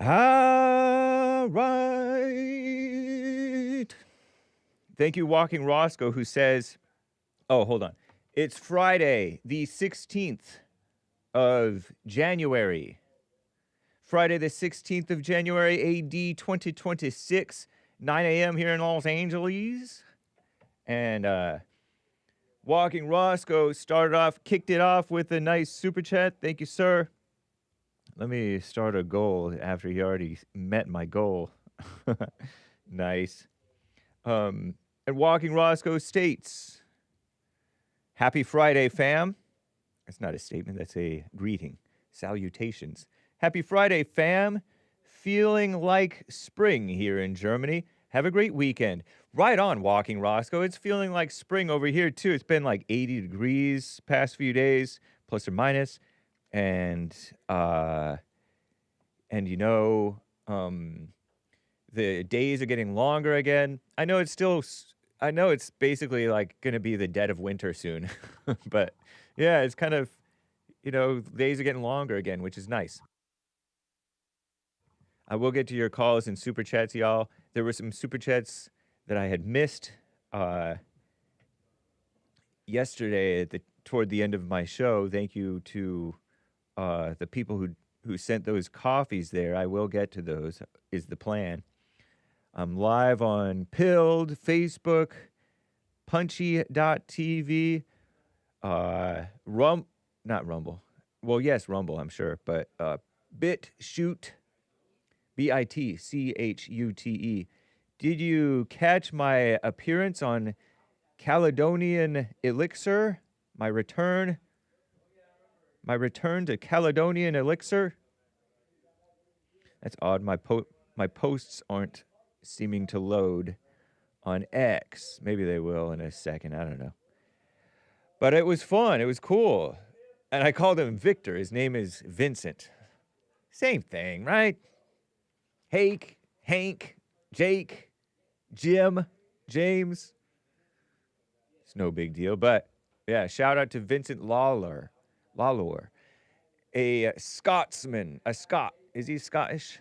All right. Thank you, Walking Roscoe, who says, oh, hold on. It's Friday, the 16th of January. Friday, the 16th of January, AD 2026, 9 a.m. here in Los Angeles. And Walking Roscoe kicked it off with a nice super chat. Thank you, sir. Let me start a goal after he already met my goal. Nice. And Walking Roscoe states, Happy Friday, fam. That's not a statement, that's a greeting. Salutations. Happy Friday, fam. Feeling like spring here in Germany. Have a great weekend. Right on, Walking Roscoe. It's feeling like spring over here, too. It's been like 80 degrees past few days, plus or minus. And you know, the days are getting longer again. I know it's basically like going to be the dead of winter soon. But yeah, it's kind of, days are getting longer again, which is nice. I will get to your calls and super chats, y'all. There were some super chats that I had missed yesterday toward the end of my show. Thank you to the people who sent those coffees there. I will get to those, is the plan. I'm live on Pilled, Facebook, Punchy.tv, not Rumble. Well, yes, Rumble, I'm sure, but BitChute, BitChute. Did you catch my appearance on Caledonian Elixir? My return to Caledonian Elixir? That's odd. My posts aren't seeming to load on X. Maybe they will in a second. I don't know. But it was fun. It was cool. And I called him Victor. His name is Vincent. Same thing, right? Hake, Hank, Jake, Jim, James. It's no big deal. But yeah, shout out to Vincent Lawlor, a Scotsman, a Scot. Is he Scottish?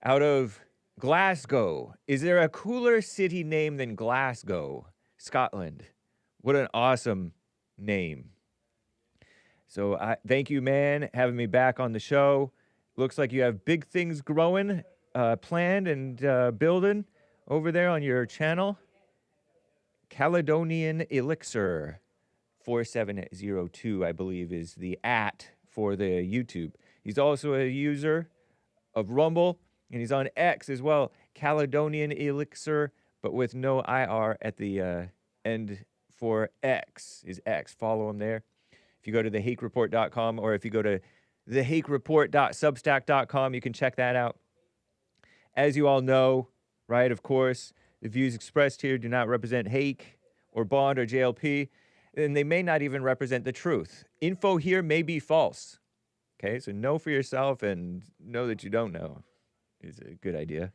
Out of Glasgow. Is there a cooler city name than Glasgow, Scotland? What an awesome name. So thank you, man, having me back on the show. Looks like you have big things growing, planned and building over there on your channel. Caledonian Elixir 4702, I believe, is the for the YouTube. He's also a user of Rumble, and he's on X as well. Caledonian Elixir, but with no IR at the end for X is X. Follow him there. If you go to thehakereport.com or if you go to thehakereport.substack.com, you can check that out. As you all know, right, of course, the views expressed here do not represent Hake or Bond or JLP, and they may not even represent the truth. Info here may be false. Okay, so know for yourself and know that you don't know is a good idea.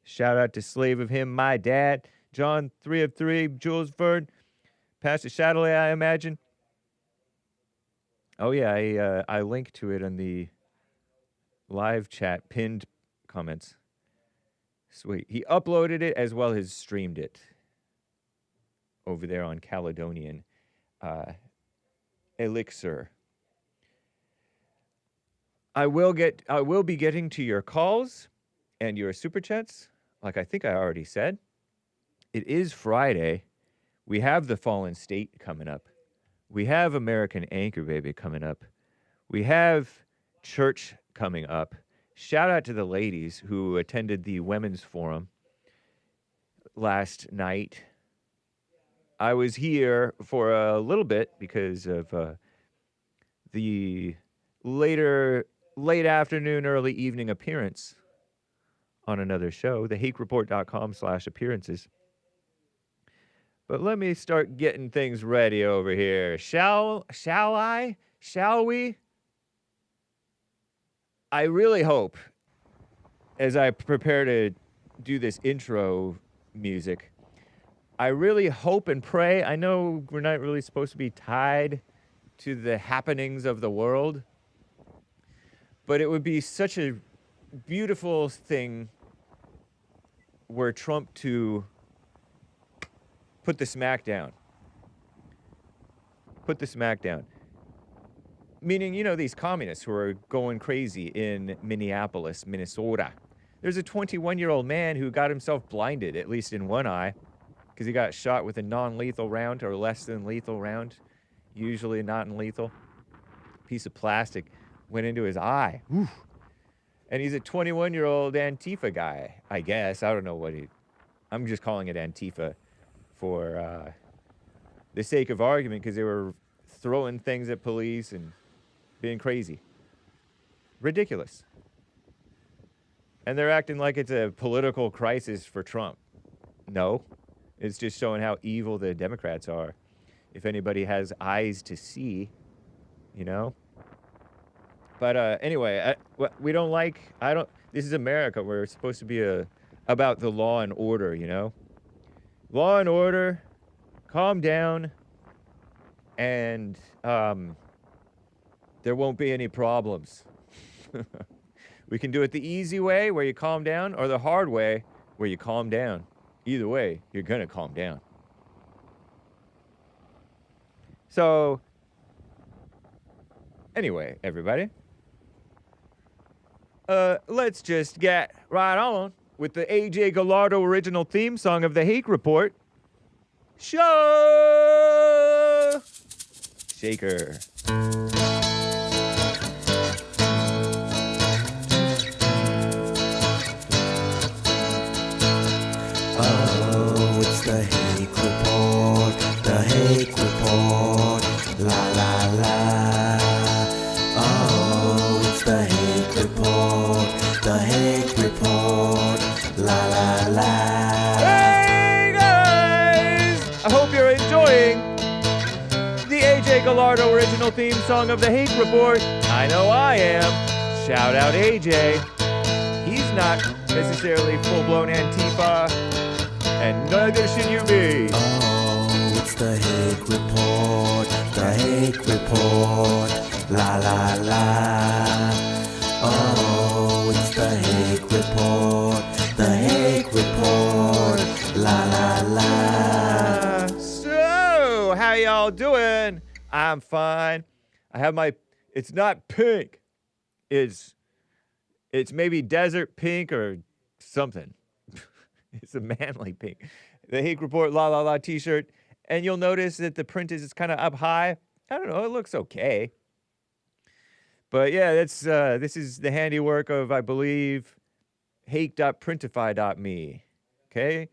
Shout out to Slave of Him, my dad, John 3 of 3, Jules Verne, Pastor Shadowley, I imagine. Oh yeah, I linked to it on the live chat, pinned comments. Sweet. He uploaded it as well as streamed it over there on Caledonian Elixir. I will be getting to your calls and your super chats, like I think I already said. It is Friday. We have the Fallen State coming up. We have American Anchor Baby coming up. We have church coming up. Shout out to the ladies who attended the Women's Forum last night. I was here for a little bit because of the late afternoon, early evening appearance on another show, thehakereport.com/appearances. But let me start getting things ready over here. Shall we? I really hope, as I prepare to do this intro music, I really hope and pray. I know we're not really supposed to be tied to the happenings of the world, But it would be such a beautiful thing were Trump to put the smack down. Put the smack down. Meaning, you know, these communists who are going crazy in Minneapolis, Minnesota. There's a 21-year-old man who got himself blinded, at least in one eye, because he got shot with a non-lethal round or less than lethal round, usually not lethal. Piece of plastic went into his eye. Whew. And he's a 21-year-old Antifa guy, I guess. I don't know what he... I'm just calling it Antifa for the sake of argument, because they were throwing things at police and being crazy. Ridiculous. And they're acting like it's a political crisis for Trump. No. It's just showing how evil the Democrats are. If anybody has eyes to see, you know? But anyway, we don't like... This is America. We're supposed to be about the law and order, you know? Law and order. Calm down. And there won't be any problems. We can do it the easy way, where you calm down, or the hard way, where you calm down. Either way, you're going to calm down. So, anyway, everybody. Let's just get right on with the A.J. Gallardo original theme song of the Hake Report. Show! Shaker. Oh, it's the Hake Report, the Hake Report, la la la. Oh, it's the Hake Report, the Hake Report, la la la. Hey guys! I hope you're enjoying the A.J. Gallardo original theme song of the Hake Report. I know I am. Shout out A.J. He's not necessarily full-blown Antifa, and neither should you be. Oh, it's the Hake Report, the Hake Report, la la la. Oh, it's the Hake Report, the Hake Report, la la la. So, how y'all doing? I'm fine. I have my, it's not pink. It's maybe desert pink or something. It's a manly pink. The Hake Report La La La t-shirt. And you'll notice that the print is kind of up high. I don't know, it looks okay. But yeah, this is the handiwork of, I believe, hake.printify.me. Okay?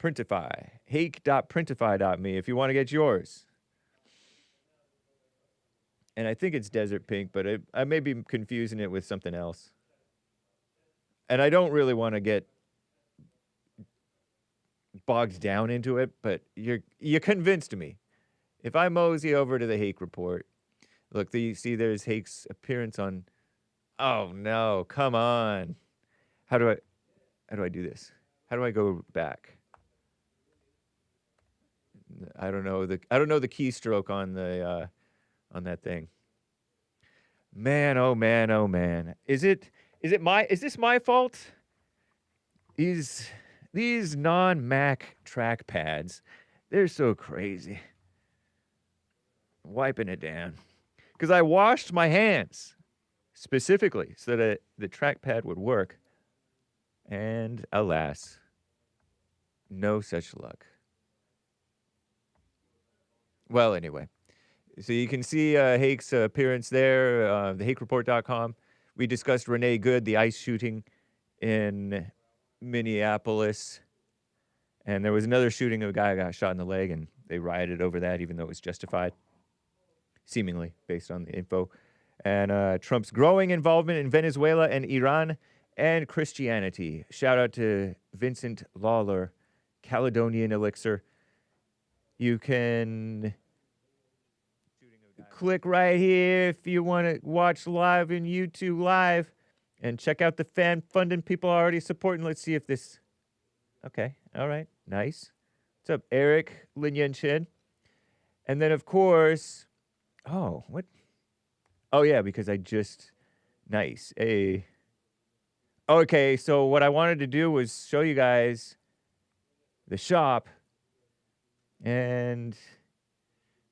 Printify. Hake.printify.me if you want to get yours. And I think it's desert pink, but I may be confusing it with something else. And I don't really want to get bogged down into it, but you convinced me. If I mosey over to the Hake Report, look, see there's Hake's appearance on. Oh no, come on. How do I do this? How do I go back? I don't know the keystroke on the on that thing. Man, oh man, oh man. Is this my fault? These non-Mac trackpads, they're so crazy. Wiping it down. Because I washed my hands specifically so that the trackpad would work. And alas, no such luck. Well, anyway. So you can see Hake's appearance there, thehakereport.com. We discussed Renee Good, the ICE shooting in Minneapolis. And there was another shooting of a guy who got shot in the leg, and they rioted over that, even though it was justified, seemingly, based on the info. And Trump's growing involvement in Venezuela and Iran and Christianity. Shout out to Vincent Lawler, Caledonian Elixir. You can click right here if you want to watch live in YouTube Live and check out the fan funding people are already supporting. Let's see if this... Okay, all right, nice. What's up, Eric Linyanshin? And then, of course... Oh, what? Oh, yeah, because I just Nice. Okay, so what I wanted to do was show you guys the shop, and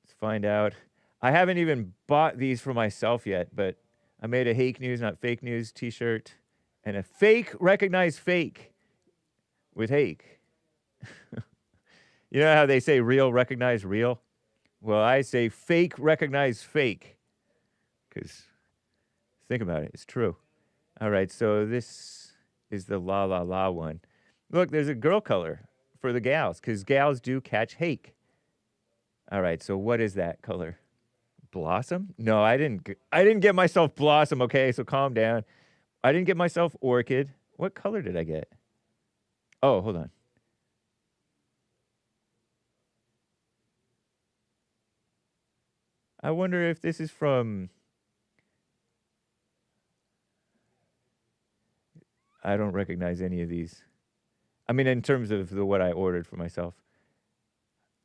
let's find out. I haven't even bought these for myself yet, but I made a Hake News, Not Fake News t-shirt and a fake recognize fake with Hake. You know how they say real recognize real? Well, I say fake recognize fake, because think about it, it's true. All right, so this is the la la la one. Look, there's a girl color for the gals, because gals do catch Hake. All right, so what is that color? Blossom? No, I didn't get myself blossom, okay, so calm down. I didn't get myself orchid. What color did I get? Oh, hold on. I wonder if this is from... I don't recognize any of these. I mean, in terms of what I ordered for myself.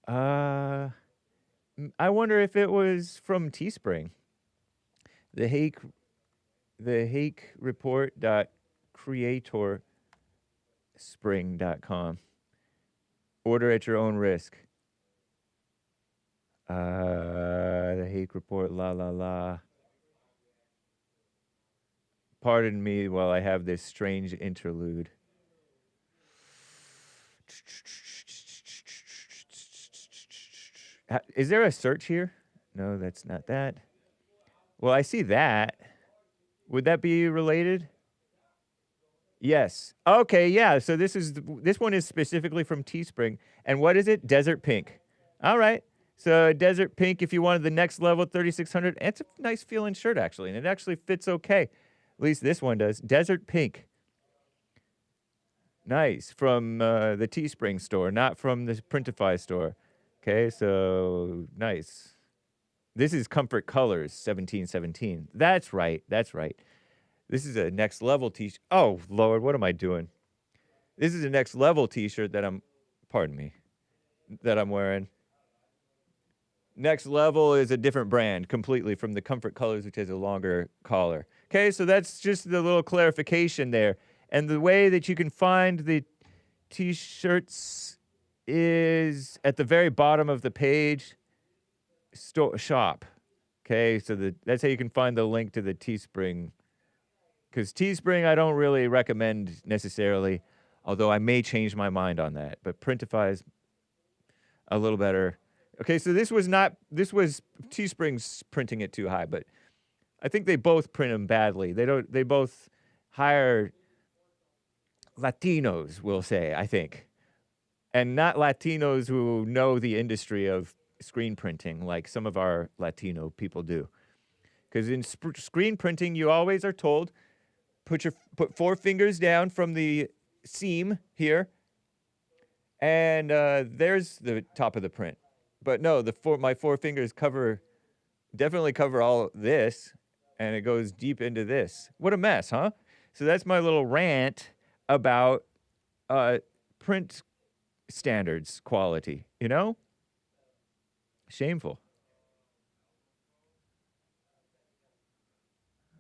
I wonder if it was from Teespring. The Hake report.creatorspring.com. Order at your own risk. The Hake report, la la la. Pardon me while I have this strange interlude. Is there a search here? No, that's not that. Well, I see that. Would that be related? Yes. Okay, yeah. So this one is specifically from Teespring. And what is it? Desert Pink. All right. So Desert Pink, if you wanted the next level, 3600. It's a nice feeling shirt, actually. And it actually fits okay. At least this one does. Desert Pink. Nice. From the Teespring store, not from the Printify store. Okay, so nice. This is Comfort Colors 1717. That's right. That's right. This is a next level t-shirt. Oh, Lord, what am I doing? This is a next level t-shirt that I'm wearing. Next level is a different brand completely from the Comfort Colors, which has a longer collar. Okay, so that's just the little clarification there. And the way that you can find the t-shirts is at the very bottom of the page, shop. Okay, so that's how you can find the link to the Teespring. Because Teespring I don't really recommend necessarily, although I may change my mind on that. But Printify is a little better. Okay, so this was Teespring's printing it too high, but I think they both print them badly. They both hire Latinos, we'll say, I think. And not Latinos who know the industry of screen printing like some of our Latino people do. Because in screen printing, you always are told, put 4 fingers down from the seam here, and there's the top of the print. But no, my 4 fingers definitely cover all this, and it goes deep into this. What a mess, huh? So that's my little rant about print standards quality, you know? Shameful.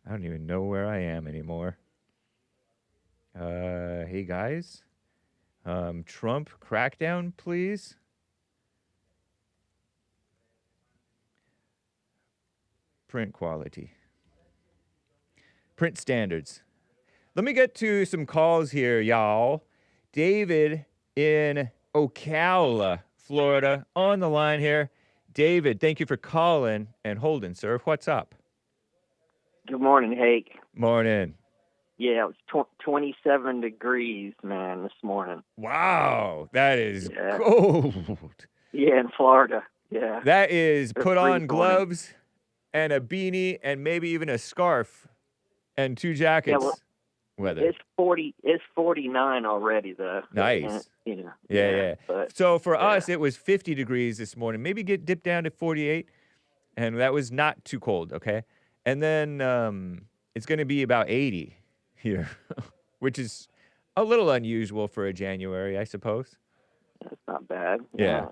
I don't even know where I am anymore. Hey guys, Trump crackdown, please. Print quality. Print standards. Let me get to some calls here, y'all. David in Ocala, Florida, on the line here. David, thank you for calling and holding, sir. What's up? Good morning, Hake. Morning. Yeah, it was 27 degrees, man, this morning. Wow, that is cold. Yeah, in Florida. Yeah. That is put on gloves and a beanie and maybe even a scarf and 2 jackets. Yeah, well, weather. It's 49 already, though. Nice. And, yeah. But, so for us, it was 50 degrees this morning. Maybe dip down to 48, and that was not too cold, okay? And then it's going to be about 80 here, which is a little unusual for a January, I suppose. That's not bad. Yeah.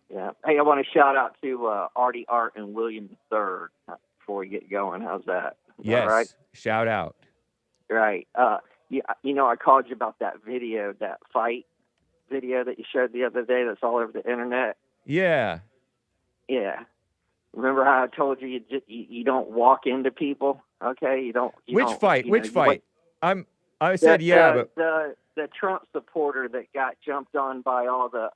Hey, I want to shout out to Artie, Art, and William III before we get going. How's that? Yes. All right? Shout out. Right. You know, I called you about that video, that fight video that you showed the other day that's all over the internet. Yeah. Yeah. Remember how I told you you don't walk into people? Okay, you don't. Which fight? Which fight? I said but the Trump supporter that got jumped on by all the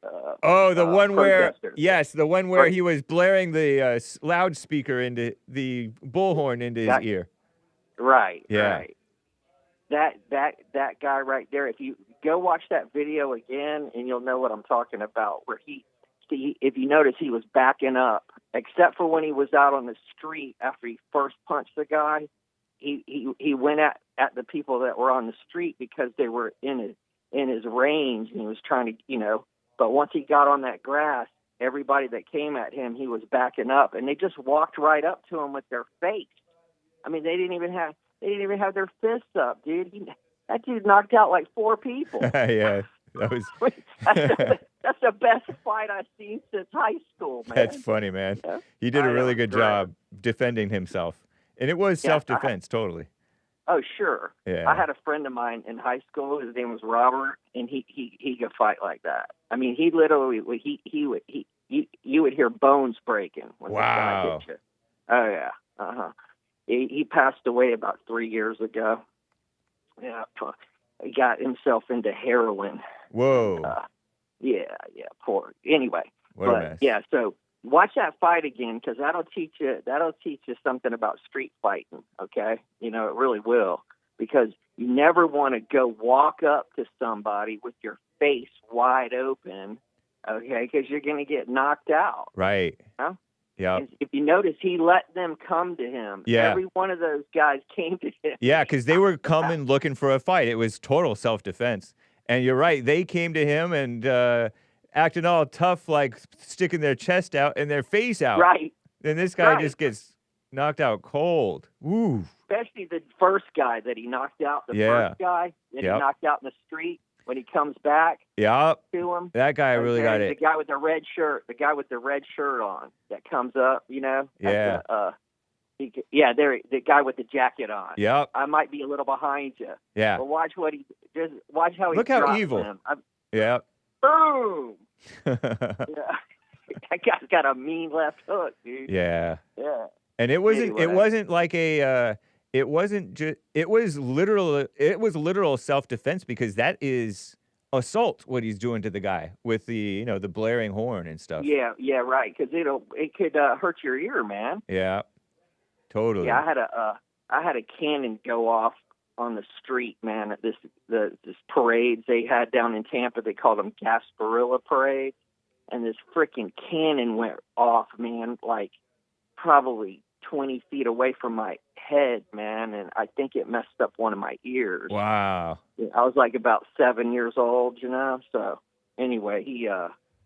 the one where protesters. the one where he was blaring the loudspeaker into the bullhorn into his ear. Right. Yeah. Right. That guy right there. If you go watch that video again, and you'll know what I'm talking about. Where if you notice, he was backing up, except for when he was out on the street after he first punched the guy. He went at the people that were on the street because they were in his range, and he was trying to, But once he got on that grass, everybody that came at him, he was backing up, and they just walked right up to him with their face. I mean, they didn't even have their fists up, dude. That dude knocked out like 4 people. Yeah, that was. That's the best fight I've seen since high school, man. That's funny, man. Yeah? He did a really good job defending himself, and it was self-defense, totally. Oh, sure. Yeah. I had a friend of mine in high school. His name was Robert, and he could fight like that. I mean, he literally you would hear bones breaking when this guy hit you. Oh yeah. He passed away about 3 years ago. Yeah, he got himself into heroin. Whoa. Yeah, poor. Anyway, what a mess. Yeah, so watch that fight again, because that'll teach you something about street fighting. Okay, it really will, because you never want to go walk up to somebody with your face wide open. Okay, because you're going to get knocked out. Right. Huh? Yeah. If you notice, he let them come to him. Yeah. Every one of those guys came to him. Yeah, because they were coming looking for a fight. It was total self-defense. And you're right. They came to him and acting all tough, like sticking their chest out and their face out. Right. And this guy just gets knocked out cold. Ooh. Especially the first guy that he knocked out. The first guy that he knocked out in the street. When he comes back to him. That guy really got it. The guy with the red shirt. The guy with the red shirt on that comes up, Yeah. The guy with the jacket on. Yep. I might be a little behind you. Yeah. But watch how he Look how drops evil. him. Yep. Boom. That guy's got a mean left hook, dude. Yeah. Yeah. And it wasn't like a it wasn't just it was literal self-defense, because that is assault what he's doing to the guy with the the blaring horn and stuff. Yeah, right, cuz it could hurt your ear, man. Yeah. Totally. Yeah, I had a cannon go off on the street, man, at this parades they had down in Tampa. They called them Gasparilla parades, and this freaking cannon went off, man, like probably 20 feet away from my head, man, and I think it messed up one of my ears. Wow. I was like about 7 years old, so anyway,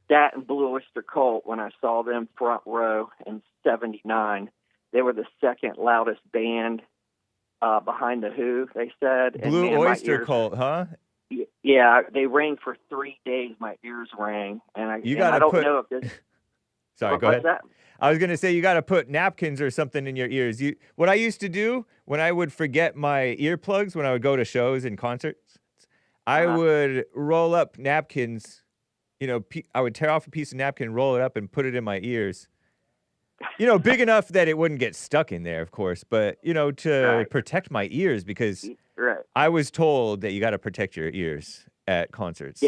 that and Blue Oyster Cult, when I saw them front row in 79, they were the second loudest band behind the Who, they said. Blue Oyster Cult, huh? Yeah, they rang for 3 days. My ears rang, and I don't know if this. Sorry, go ahead. That? I was going to say, you got to put napkins or something in your ears. What I used to do when I would forget my earplugs when I would go to shows and concerts, I would roll up napkins. I would tear off a piece of napkin, roll it up, and put it in my ears. Big enough that it wouldn't get stuck in there, of course, but, to protect my ears, because I was told that you got to protect your ears at concerts.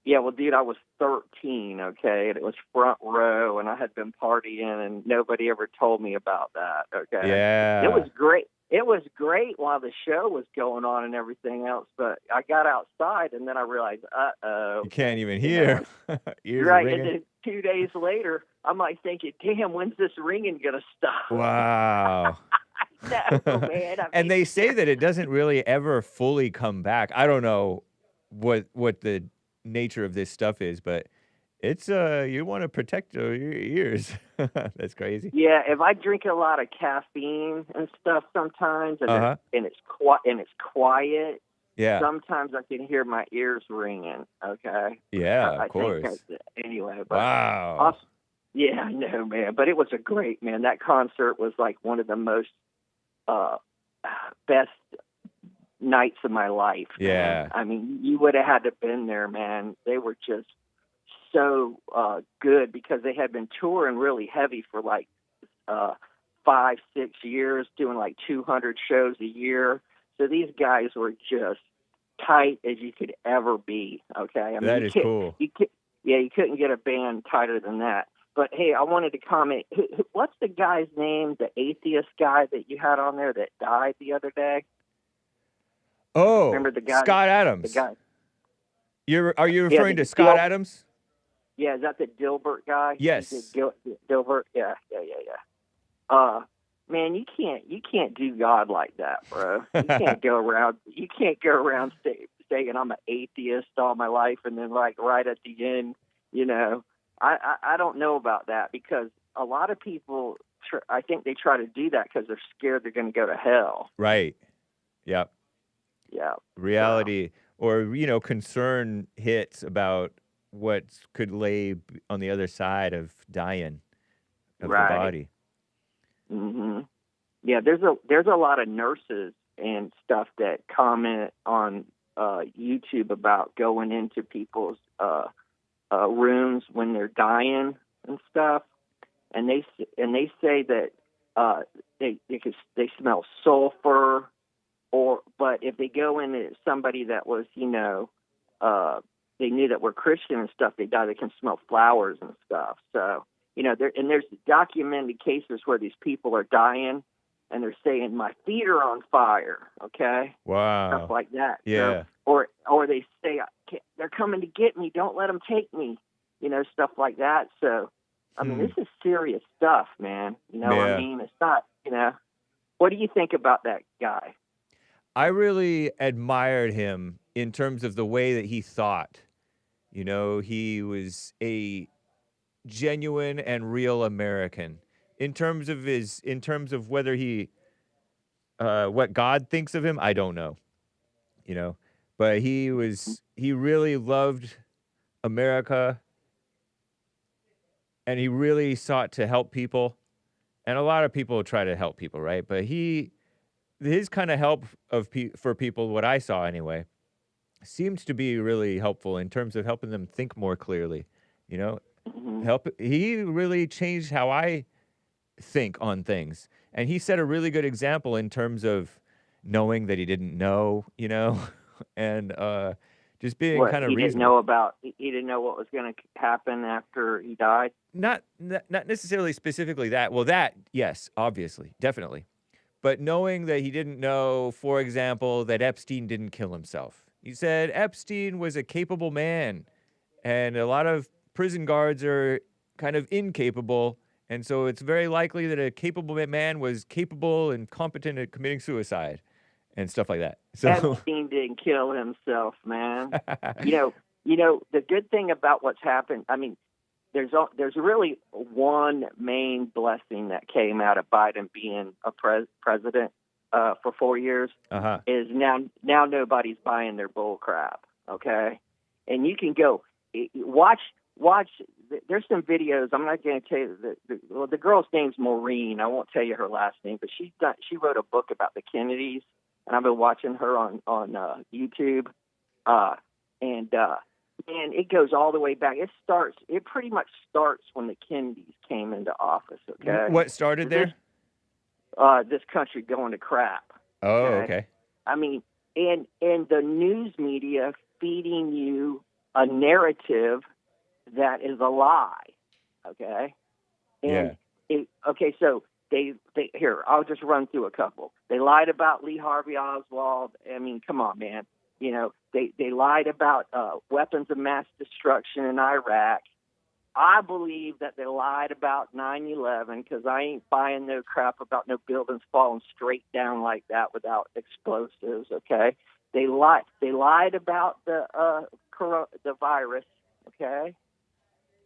Yeah, well, dude, I was 13, okay, and it was front row, and I had been partying, and nobody ever told me about that, okay? Yeah. It was great. It was great while the show was going on and everything else, but I got outside, and then I realized, uh-oh. You can't even hear. Ears right, ringing. and then 2 days later, I'm like thinking, damn, when's this ringing going to stop? Wow. No, man. And they say that it doesn't really ever fully come back. I don't know what the nature of this stuff is, but it's you want to protect your ears. That's crazy. Yeah, if I drink a lot of caffeine and stuff sometimes, and it's quiet, yeah, sometimes I can hear my ears ringing. Okay. Yeah, of course. Anyway, but wow. Yeah, I know, man. But it was a great, man. That concert was like one of the most best nights of my life. Yeah. Man. I mean, you would have had to been there, man. They were just so good because they had been touring really heavy for like 5-6 years, doing like 200 shows a year. So these guys were just tight as you could ever be. Okay, I mean, That is cool. You couldn't get a band tighter than that. But hey, I wanted to comment. What's the guy's name? The atheist guy that you had on there that died the other day? Oh, Remember the guy? Scott Adams. The guy. Are you referring to Scott Adams? Yeah, is that the Dilbert guy? Yes. Dilbert. Yeah. Man, you can't do God like that, bro. You can't go around saying I'm an atheist all my life, and then like right at the end, I don't know about that, because a lot of people, I think they try to do that because they're scared they're going to go to hell. Right. Yep. Yeah. Reality or concern hits about what could lay on the other side of dying of the body. Mm-hmm. Yeah, there's a lot of nurses and stuff that comment on YouTube about going into people's rooms when they're dying and stuff, and they say that they smell sulfur, but if they go into somebody that was they knew that were Christian and stuff, they can smell flowers and stuff. So there's documented cases where these people are dying and they're saying, my feet are on fire. Okay. Wow. Stuff like that. Yeah. So, or they say, they're coming to get me. Don't let them take me. Stuff like that. So, I mean, this is serious stuff, man. What I mean? It's not, what do you think about that guy? I really admired him in terms of the way that he thought. He was a genuine and real American in terms of whether he, what God thinks of him. I don't know, but he really loved America, and he really sought to help people. And a lot of people try to help people, right? But his kind of help for people, what I saw anyway, seems to be really helpful in terms of helping them think more clearly. He really changed how I think on things, and he set a really good example in terms of knowing that he didn't know, and just being kind of reasonable. He didn't know what was going to happen after he died. Not necessarily specifically that. Well, that yes, obviously, definitely. But knowing that he didn't know, for example, that Epstein didn't kill himself. He said Epstein was a capable man, and a lot of prison guards are kind of incapable, and so it's very likely that a capable man was capable and competent at committing suicide and stuff like that. So Epstein didn't kill himself, man. The good thing about what's happened, I mean, there's really one main blessing that came out of Biden being a president for 4 years, is now nobody's buying their bull crap, okay? And you can go watch. There's some videos. I'm not going to tell you the girl's name's Maureen. I won't tell you her last name, but she wrote a book about the Kennedys, and I've been watching her on YouTube, and it goes all the way back. It pretty much starts when the Kennedys came into office. Okay, what started there? This country going to crap. Oh, okay. I mean, and the news media feeding you a narrative that is a lie. Okay. And so they here, I'll just run through a couple. They lied about Lee Harvey Oswald. I mean, come on, man. They lied about weapons of mass destruction in Iraq. I believe that they lied about 9/11 because I ain't buying no crap about no buildings falling straight down like that without explosives. Okay, they lied about the virus. Okay,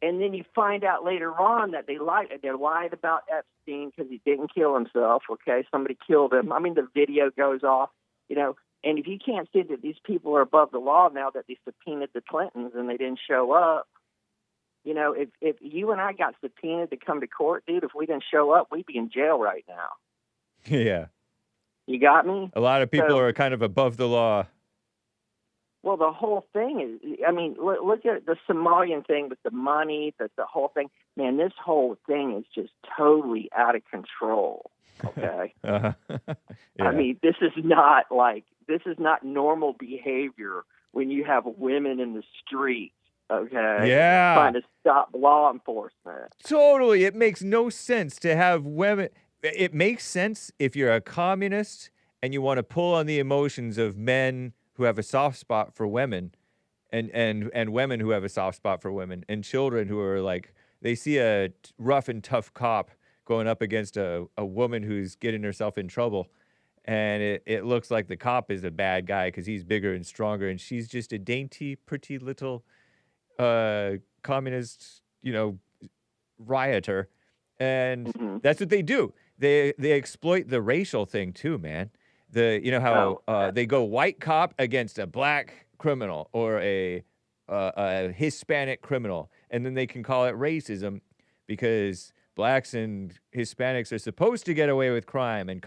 and then you find out later on that they lied about Epstein because he didn't kill himself. Okay, somebody killed him. I mean, the video goes off. And if you can't see that these people are above the law now that they subpoenaed the Clintons and they didn't show up, if you and I got subpoenaed to come to court, dude, if we didn't show up, we'd be in jail right now. Yeah. You got me? A lot of people So, are kind of above the law. well, the whole thing is, I mean, look at the Somalian thing with the money, the whole thing. Man, this whole thing is just totally out of control. Okay. Yeah. I mean, this is not normal behavior when you have women in the streets, okay? Yeah. Trying to stop law enforcement. Totally. It makes no sense to have women. It makes sense if you're a communist and you want to pull on the emotions of men who have a soft spot for women and women who have a soft spot for women and children who are like, they see a rough and tough cop going up against a woman who's getting herself in trouble. And it looks like the cop is a bad guy because he's bigger and stronger, and she's just a dainty, pretty little communist, rioter. And that's what they do. They exploit the racial thing too, man. How they go white cop against a black criminal or a Hispanic criminal, and then they can call it racism because blacks and Hispanics are supposed to get away with crime, and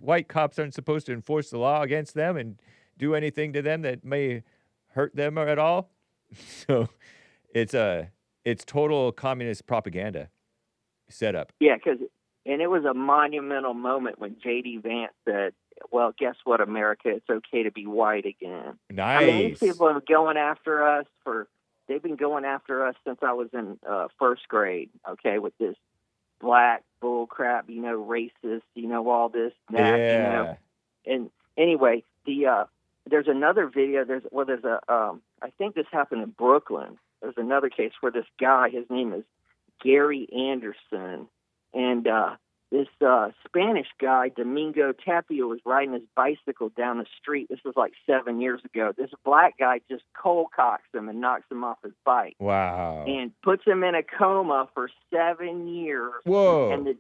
white cops aren't supposed to enforce the law against them and do anything to them that may hurt them or at all. So it's total communist propaganda setup. Yeah, and it was a monumental moment when J.D. Vance said, well, guess what, America? It's okay to be white again. Nice. I mean, these people have been going after us they've been going after us since I was in first grade, okay, with this black bull crap, racist, all this, that, Yeah. And anyway, there's another video, I think this happened in Brooklyn. There's another case where this guy, his name is Gary Anderson, and this Spanish guy, Domingo Tapia, was riding his bicycle down the street. This was like 7 years ago. This black guy just cold cocks him and knocks him off his bike. Wow. And puts him in a coma for 7 years. Whoa. And the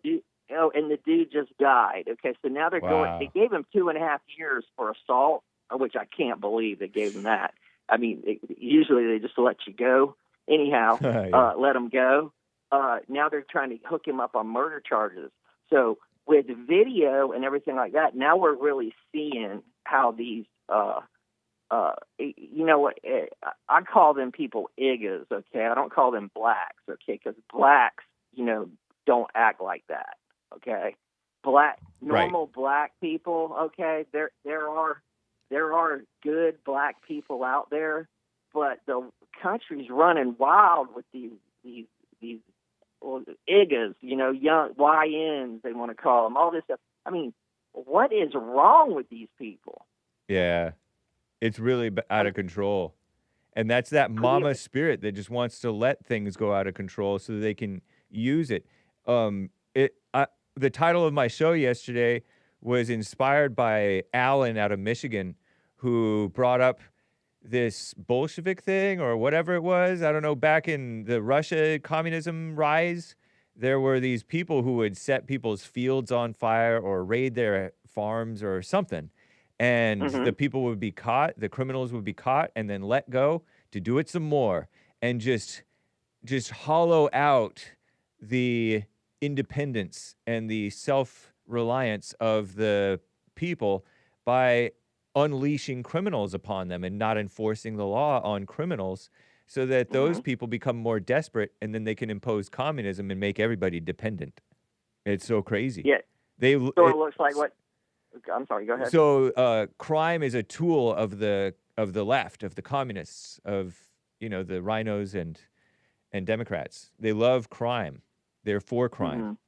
dude just died. Okay, so now they're Wow. they gave him 2.5 years for assault, which I can't believe they gave him that. I mean, usually they just let you go. Anyhow, Yeah. let him go. Now they're trying to hook him up on murder charges. So with video and everything like that, now we're really seeing how these, I call them people iggas, okay? I don't call them blacks, okay? Because blacks, don't act like that, okay? Normal black people, okay? There are good black people out there, but the country's running wild with these iggas, young YNs, they want to call them, all this stuff. I mean, what is wrong with these people? Yeah. It's really out of control. And that's that mama spirit that just wants to let things go out of control so that they can use it. The title of my show yesterday was inspired by Alan out of Michigan, who brought up this Bolshevik thing or whatever it was. I don't know, back in the Russia communism rise, there were these people who would set people's fields on fire or raid their farms or something. And the people would be caught, the criminals would be caught and then let go to do it some more and just hollow out the independence and the self-reliance of the people by unleashing criminals upon them and not enforcing the law on criminals so that those people become more desperate and then they can impose communism and make everybody dependent. It's so crazy. Yeah. It looks like what... I'm sorry, go ahead. So crime is a tool of the left, of the communists, of, the rhinos and Democrats. They love crime. They're for crime.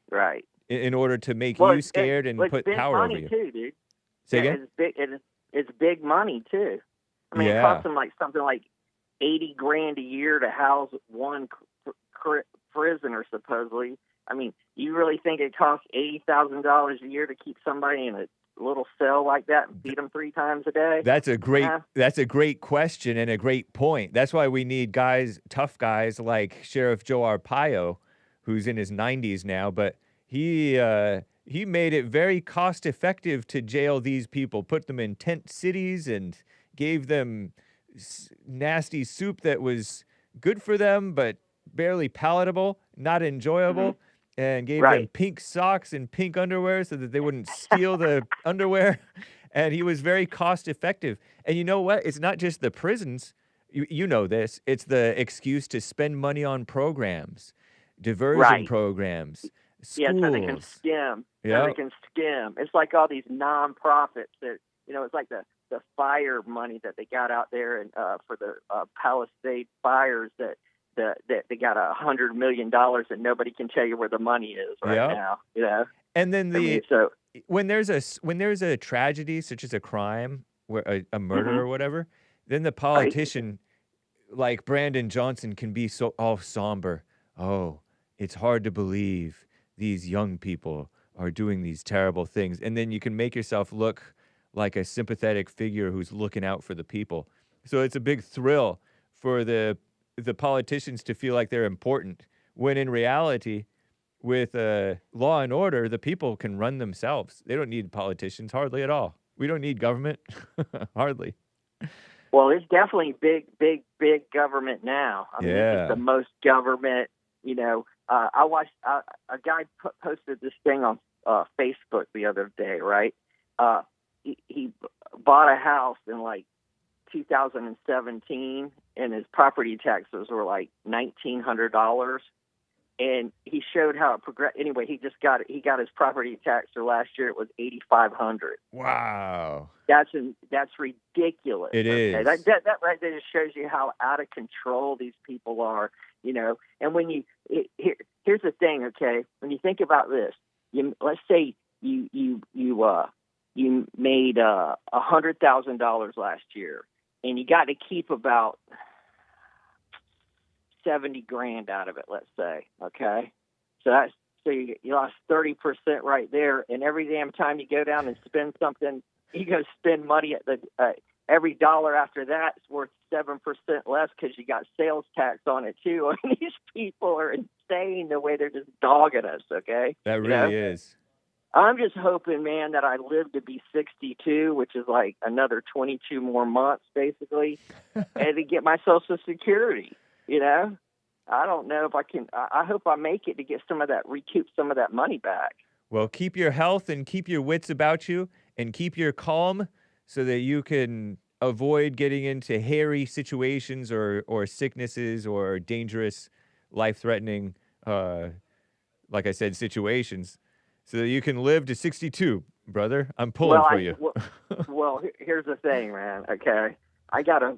Right. In order to make you scared and put power over you. It's big money too, dude. Say again? It's big money too. I mean, it costs them something like $80,000 a year to house one prisoner, supposedly. I mean, you really think it costs $80,000 a year to keep somebody in a little cell like that and feed them 3 times a day? That's a great question and a great point. That's why we need tough guys like Sheriff Joe Arpaio, who's in his 90s now, but he made it very cost effective to jail these people, put them in tent cities and gave them nasty soup that was good for them but barely palatable, not enjoyable. and gave them Right. pink socks and pink underwear so that they wouldn't steal the underwear. And he was very cost effective. And you know what? It's not just the prisons. You know this. It's the excuse to spend money on programs, diversion Right. programs, Yeah, so they can schools. skim. So Yeah. they can skim. It's like all these nonprofits that, it's like the fire money that they got out there and for the Palisade fires that they got $100 million and nobody can tell you where the money is right now. And then so when there's a tragedy such as a crime, where a murder or whatever, then the politician like Brandon Johnson can be so all somber. Oh, it's hard to believe these young people are doing these terrible things. And then you can make yourself look like a sympathetic figure who's looking out for the people. So it's a big thrill for the politicians to feel like they're important, when in reality, with law and order, the people can run themselves. They don't need politicians hardly at all. We don't need government hardly. Well, it's definitely big government now. I mean, Yeah. it's the most government. I watched a guy posted this thing on Facebook the other day. Right, he bought a house in like 2017, and his property taxes were like $1,900. And he showed how it progressed. Anyway, he got his property tax for last year. It was $8,500. Wow. That's ridiculous. It is. That right there just shows you how out of control these people are. And when here's the thing, okay? When you think about this, let's say you made $100,000 last year, and you got to keep about $70,000 out of it, let's say. Okay, so you lost 30% right there, and every damn time you go down and spend something, you go spend money at the every dollar after that is worth 7% less because you got sales tax on it too. And these people are insane the way they're just dogging us. Okay, that really is. I'm just hoping, man, that I live to be 62, which is like another 22 more months, basically, and to get my Social Security. I don't know if I can. I hope I make it to get recoup some of that money back. Well, keep your health and keep your wits about you and keep your calm so that you can avoid getting into hairy situations or sicknesses or dangerous, life-threatening, like I said, situations, so that you can live to 62, brother. I'm pulling for you. Well, here's the thing, man. Okay, I got a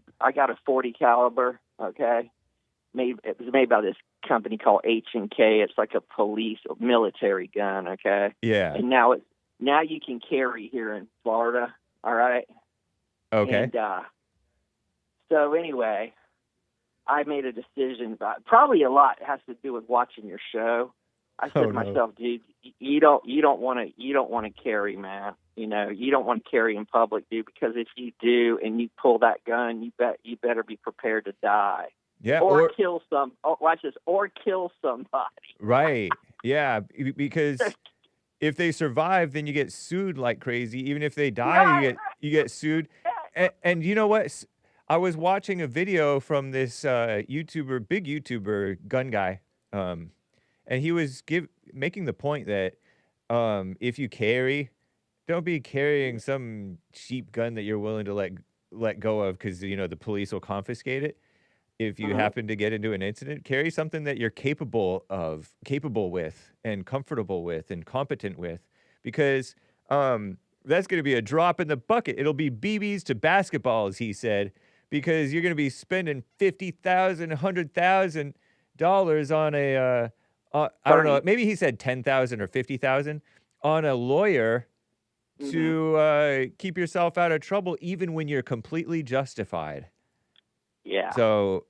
40 caliber. Okay. It was made by this company called H&K. It's like a police or military gun, okay? Yeah. And now you can carry here in Florida, all right? Okay. And so anyway, I made a decision. Probably a lot has to do with watching your show. I said to myself, dude, you don't want to carry, man. You don't want to carry in public, dude, because if you do and you pull that gun, you better be prepared to die. Yeah, or kill some. Oh, watch this. Or kill somebody. Right. Yeah, because if they survive, then you get sued like crazy. Even if they die, you get sued. And you know what? I was watching a video from this big YouTuber, gun guy, and he was making the point that if you carry, don't be carrying some cheap gun that you're willing to let go of because the police will confiscate it. If you happen to get into an incident, carry something that you're capable with, and comfortable with, and competent with, because that's going to be a drop in the bucket. It'll be BBs to basketballs, he said, because you're going to be spending $50,000, $100,000 on a I don't know, maybe he said $10,000 or $50,000 on a lawyer to keep yourself out of trouble, even when you're completely justified. Yeah. So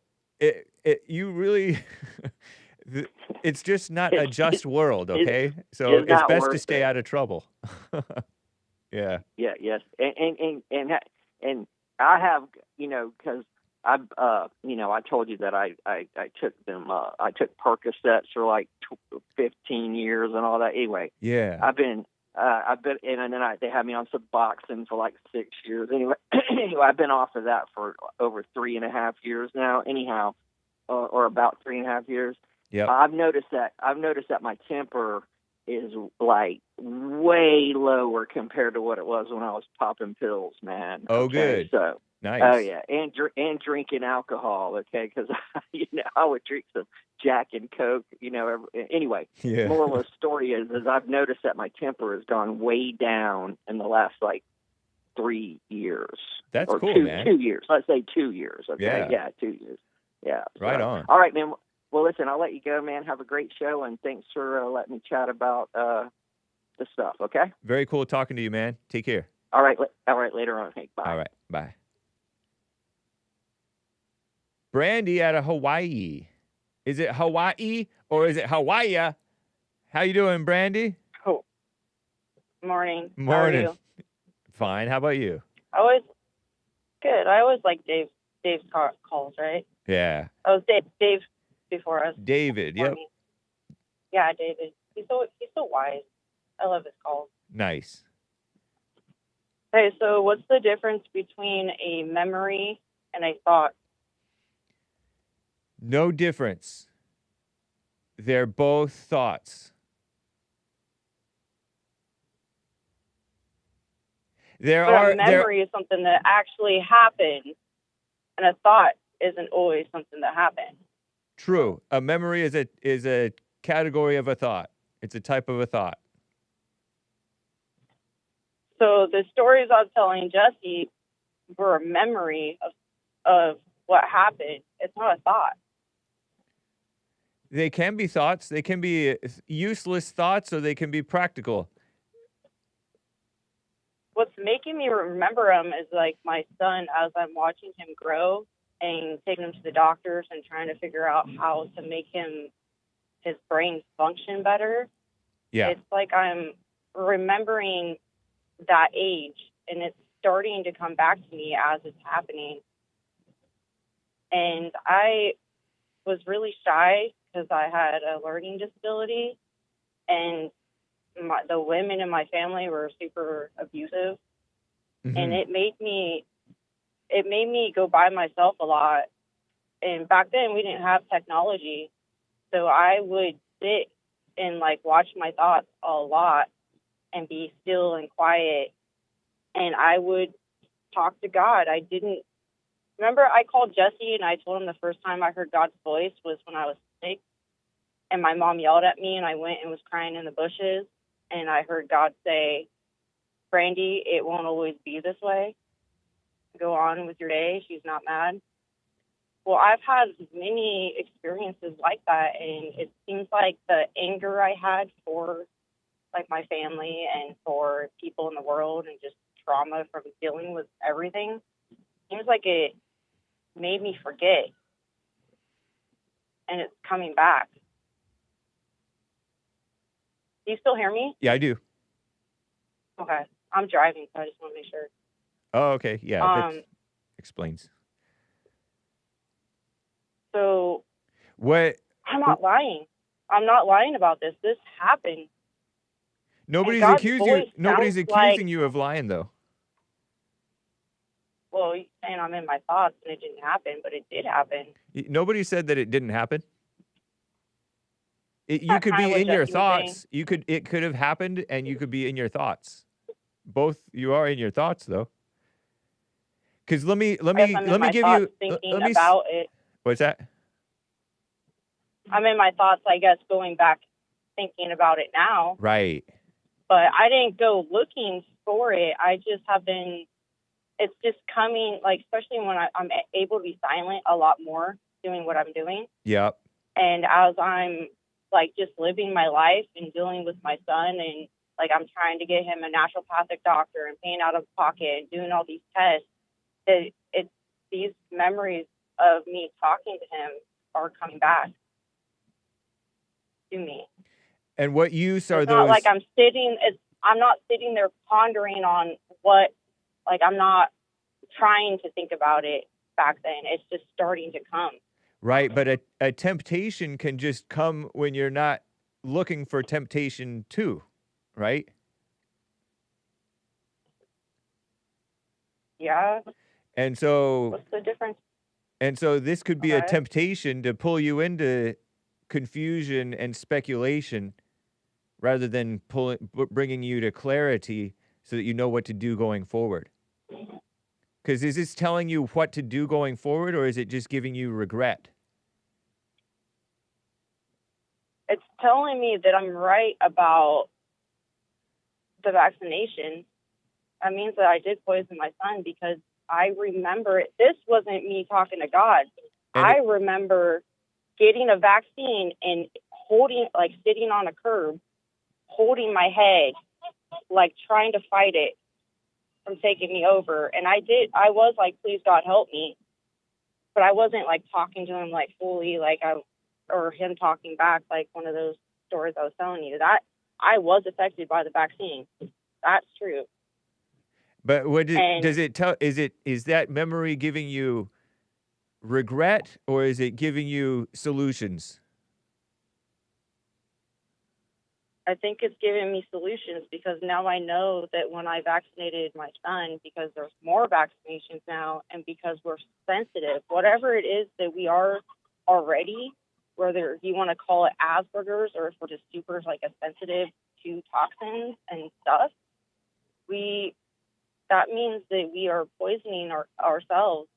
you really, it's just not a just world, okay? So it's best to stay out of trouble. Yeah. Yeah. Yes. And I have, because I told you that I took them. I took Percocets for like 15 years and all that. Anyway. Yeah. I've been, and then they had me on Suboxone for like 6 years. Anyway, I've been off of that for over 3.5 years now. Anyhow, or about 3.5 years. Yep. I've noticed that my temper is like way lower compared to what it was when I was popping pills, man. Oh, Okay, good. so Nice. oh yeah, and drinking alcohol. Okay, because I would drink some Jack and Coke. Anyway, Yeah. moral of the story is I've noticed that my temper has gone way down in the last like 3 years. That's or cool, two, man. 2 years. Let's say 2 years. Okay, Yeah. 2 years. Yeah. Right so. on. All right, man. Well, listen, I'll let you go, man. Have a great show, and thanks for letting me chat about the stuff. Okay. Very cool talking to you, man. Take care. All right. Later on. Hey, bye. All right. Bye. BRANDI out of Hawaii. Is it Hawaii or is it Hawaii? How you doing, BRANDI? Oh, morning. Morning. How are you? Fine. How about you? Good. I always like Dave's calls, right? Yeah. Oh, Dave before us. David. Yep. Morning. Yeah, David. He's so wise. I love his calls. Nice. Okay, so what's the difference between a memory and a thought? No difference. They're both thoughts. A memory is something that actually happened, and a thought isn't always something that happened. True. A memory is a category of a thought. It's a type of a thought. So the stories I was telling Jesse were a memory of what happened. It's not a thought. They can be thoughts. They can be useless thoughts, or they can be practical. What's making me remember them is like my son, as I'm watching him grow and taking him to the doctors and trying to figure out how to make his brain function better. Yeah. It's like I'm remembering that age, and it's starting to come back to me as it's happening. And I was really shy because I had a learning disability, and the women in my family were super abusive. Mm-hmm. And it made me go by myself a lot. And back then we didn't have technology, so I would sit and like watch my thoughts a lot and be still and quiet, and I would talk to God. I called Jesse and I told him the first time I heard God's voice was when I was sick, and my mom yelled at me, and I went and was crying in the bushes, and I heard God say, "BRANDI, it won't always be this way. Go on with your day. She's not mad." Well, I've had many experiences like that, and it seems like the anger I had for like my family and for people in the world and just trauma from dealing with everything, seems like it made me forget, and it's coming back. Do you still hear me? Yeah, I do. Okay. I'm driving, so I just want to make sure. Oh, okay. Yeah, that explains. So what? I'm not lying. I'm not lying about this. This happened. Nobody's accusing you of lying, though. Well, you're saying I'm in my thoughts and it didn't happen, but it did happen. Nobody said that it didn't happen. You could be in your thoughts. It could have happened, and you could be in your thoughts. Both, you are in your thoughts, though. Because let me give you thinking about it. What's that? I'm in my thoughts, I guess, going back thinking about it now. Right. But I didn't go looking for it. I just have been. It's just coming, like, especially when I'm able to be silent a lot more doing what I'm doing. Yep. And as I'm like just living my life and dealing with my son, and like I'm trying to get him a naturopathic doctor and paying out of pocket and doing all these tests, it's these memories of me talking to him are coming back to me. And what use are it's those? Not like I'm not sitting there pondering on what, like I'm not trying to think about it back then. It's just starting to come. Right, but a temptation can just come when you're not looking for temptation too, right? Yeah. And so... What's the difference? And so this could be a temptation to pull you into confusion and speculation rather than bringing you to clarity so that you know what to do going forward? Because is this telling you what to do going forward, or is it just giving you regret? It's telling me that I'm right about the vaccination. That means that I did poison my son because I remember it. This wasn't me talking to God. And I remember getting a vaccine and sitting on a curb, holding my head, like trying to fight it from taking me over. And I was like, please God help me. But I wasn't like talking to him like fully, or him talking back, like one of those stories I was telling you. That I was affected by the vaccine. That's true. But does it tell? Is that memory giving you regret, or is it giving you solutions? I think it's giving me solutions because now I know that when I vaccinated my son, because there's more vaccinations now, and because we're sensitive, whatever it is that we are already, whether you want to call it Asperger's or if we're just super sensitive to toxins and stuff, that means that we are poisoning ourselves.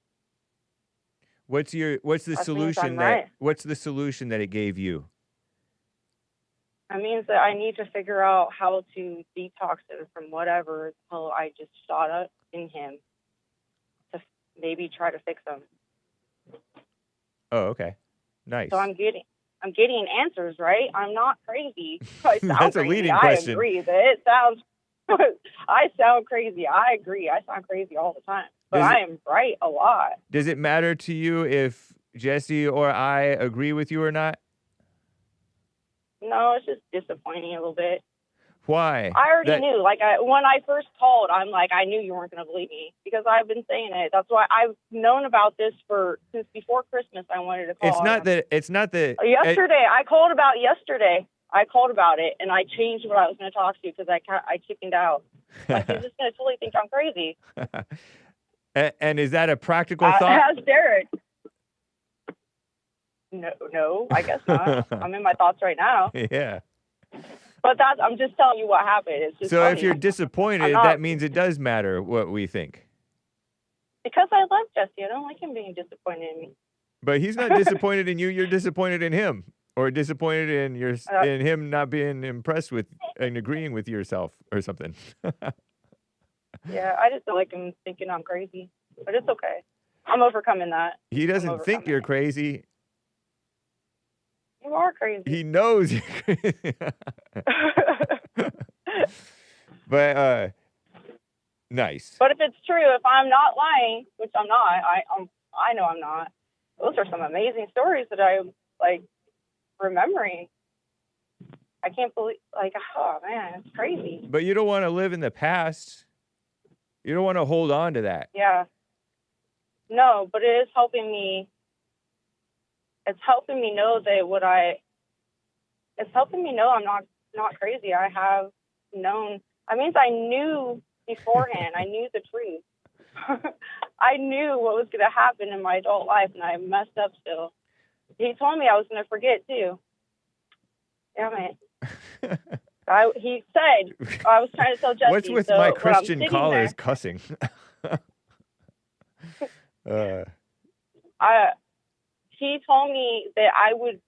What's the solution what's the solution that it gave you? That means that I need to figure out how to detox him from whatever hell I just shot up in him to maybe try to fix him. Oh, okay. Nice. So I'm getting answers, right? I'm not crazy. I sound That's crazy. a leading question. I agree that it sounds I sound crazy. I agree. I sound crazy all the time. But I am right a lot. Does it matter to you if Jesse or I agree with you or not? No, it's just disappointing a little bit. Why? I already knew. When I first called, I'm like, I knew you weren't going to believe me because I've been saying it. That's why I've known about this since before Christmas. I wanted to call. It's not that. Yesterday, I called about it, and I changed what I was going to talk to because I chickened out. Like, you're just going to totally think I'm crazy. And is that a practical thought? Ask Derek. No, I guess not. I'm in my thoughts right now. Yeah. But I'm just telling you what happened. It's just so funny. If you're disappointed, that means it does matter what we think. Because I love Jesse. I don't like him being disappointed in me. But he's not disappointed in you. You're disappointed in him. Or disappointed in in him not being impressed with and agreeing with yourself or something. Yeah, I just don't like him thinking I'm crazy. But it's okay. I'm overcoming that. He doesn't think you're crazy. You are crazy. He knows you're crazy. But nice. But if it's true, if I'm not lying, which I'm not, I know I'm not. Those are some amazing stories that I'm remembering. I can't believe, oh man, it's crazy. But you don't want to live in the past. You don't want to hold on to that. Yeah. No, but it is helping me. It's helping me know that it's helping me know I'm not crazy. I have known. That means I knew beforehand. I knew the truth. I knew what was going to happen in my adult life, and I messed up still. He told me I was going to forget too. Damn it. He said, I was trying to tell Jesse. What's with my Christian callers cussing? He told me that I would,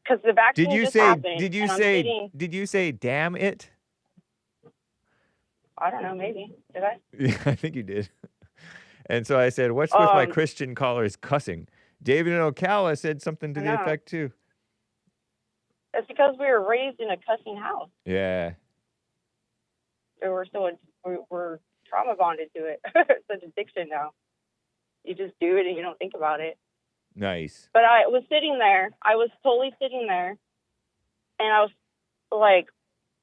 because the vaccine happened. Did you say, damn it? I don't know, maybe. Did I? Yeah, I think you did. And so I said, what's with my Christian callers cussing? David in Ocala said something to the effect too. It's because we were raised in a cussing house. Yeah. We're trauma bonded to it. It's an addiction now. You just do it and you don't think about it. Nice. But I was sitting there. I was totally sitting there. And I was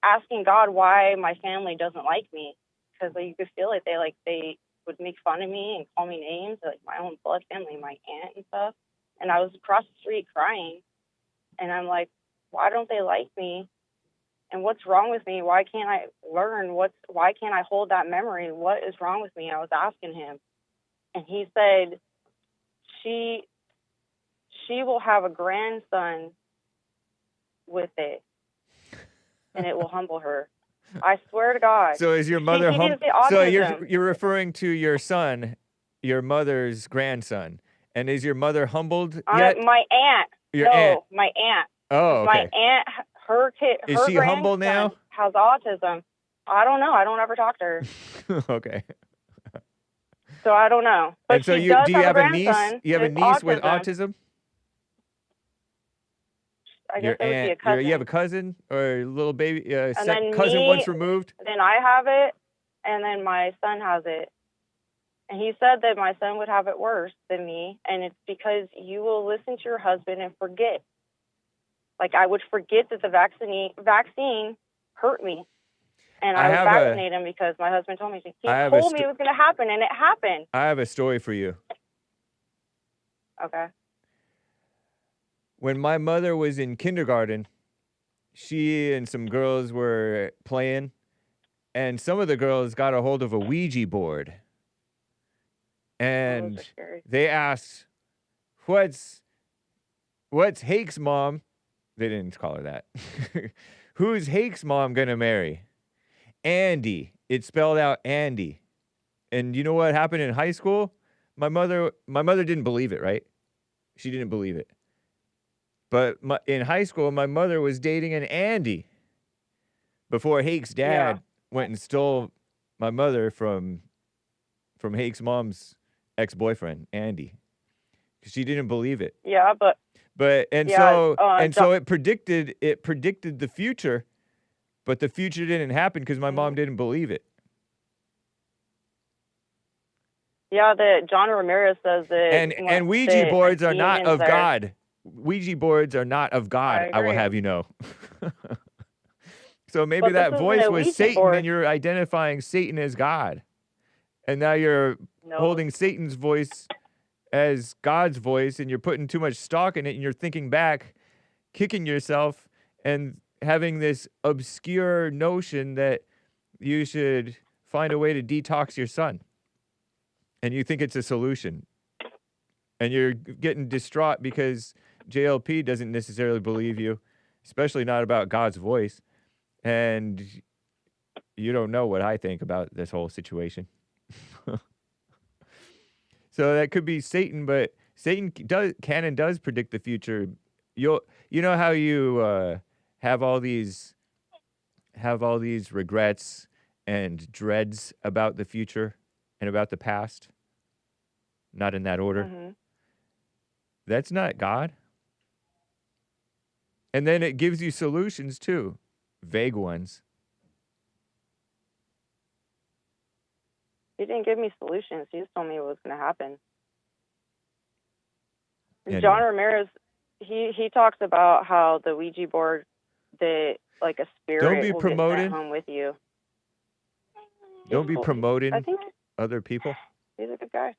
asking God why my family doesn't like me. Because you could feel it. They would make fun of me and call me names, my own blood family, my aunt and stuff. And I was across the street crying. And I'm like, why don't they like me? And what's wrong with me? Why can't I learn? Why can't I hold that memory? What is wrong with me? I was asking him. And he said, she will have a grandson with it, and it will humble her. I swear to God. So is your mother He needs the So autism. you're referring to your son, your mother's grandson, and is your mother humbled yet? My aunt. Your aunt. My aunt. Oh, My okay. aunt, her kid, Is her she humble now? grandson has autism. I don't know. I don't ever talk to her, Okay. so I don't know. But And so she does do you have a niece? grandson You have a with niece with autism? I Your guess it would be a aunt. cousin. You have a cousin or a little baby then cousin me, once removed? Then I have it, and then my son has it. And he said that my son would have it worse than me, and it's because you will listen to your husband and forget. Like, I would forget that the vaccine hurt me. And I would vaccinate him because my husband told me to. He told me it was going to happen, and it happened. I have a story for you. Okay. When my mother was in kindergarten, she and some girls were playing, and some of the girls got a hold of a Ouija board. And they asked, what's Hake's mom? They didn't call her that. Who's Hake's mom gonna marry? Andy. It spelled out Andy. And you know what happened in high school? My mother didn't believe it, right? She didn't believe it. But in high school, my mother was dating an Andy before Hake's dad went and stole my mother from Hake's mom's ex-boyfriend, Andy. She didn't believe it. Yeah, but so it predicted the future, but the future didn't happen because my mom didn't believe it. Yeah, that John Ramirez says that. And Ouija boards are not of God. Ouija boards are not of God, I will have you know. So maybe that voice was Satan and you're identifying Satan as God. And now you're holding Satan's voice as God's voice and you're putting too much stock in it and you're thinking back, kicking yourself and having this obscure notion that you should find a way to detox your son. And you think it's a solution. And you're getting distraught because JLP doesn't necessarily believe you, especially not about God's voice. And you don't know what I think about this whole situation. So that could be Satan, but Satan does predict the future. You know how you have all these regrets and dreads about the future and about the past? Not in that order. Mm-hmm. That's not God. And then it gives you solutions too, vague ones. He didn't give me solutions. He just told me what was going to happen. Anyway. John Ramirez, he talks about how the Ouija board, that like a spirit will get sent home with you. Don't be promoting other people. He's a good guy.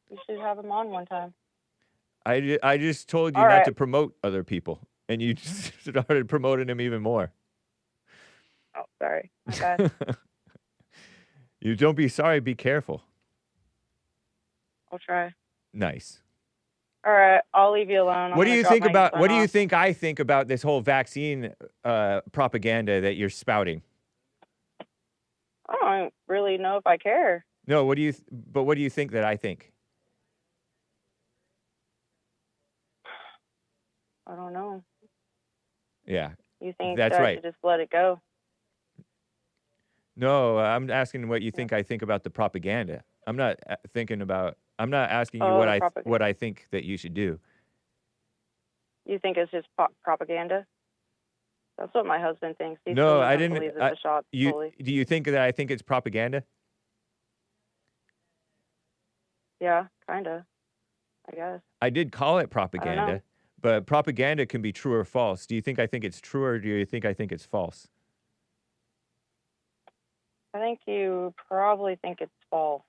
You should have him on one time. I just told you not to promote other people, and you just started promoting him even more. Oh, sorry. My bad. You don't be sorry, be careful. I'll try. Nice. All right, I'll leave you alone. What do you think I think about this whole vaccine propaganda that you're spouting? I don't really know if I care. No, what do you think that I think? I don't know. Yeah. You think that's that I right. should just let it go? No, I'm asking what you think I think about the propaganda. I'm not asking you what I think that you should do. You think it's just propaganda? That's what my husband thinks. No, I didn't. Believes it's a shot fully. Do you think that I think it's propaganda? Yeah, kind of. I guess. I did call it propaganda, but propaganda can be true or false. Do you think I think it's true, or do you think I think it's false? I think you probably think it's false.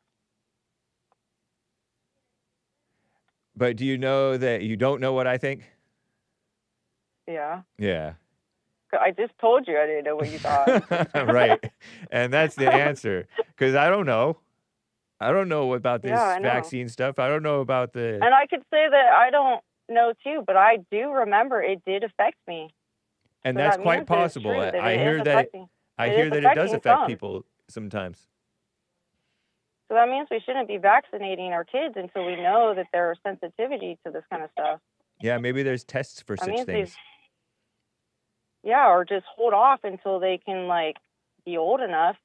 But do you know that you don't know what I think? Yeah. Yeah. I just told you I didn't know what you thought. Right. And that's the answer. Because I don't know. I don't know about this vaccine stuff. I don't know about the... And I could say that I don't know too, but I do remember it did affect me. And So that's that quite means that it's possible. true, that I it is hear that affecting. I It is hear that it does affecting affect some. people sometimes. So that means we shouldn't be vaccinating our kids until we know that there are sensitivity to this kind of stuff. Yeah, maybe there's tests for That such means things. yeah, or just hold off until they can like be old enough.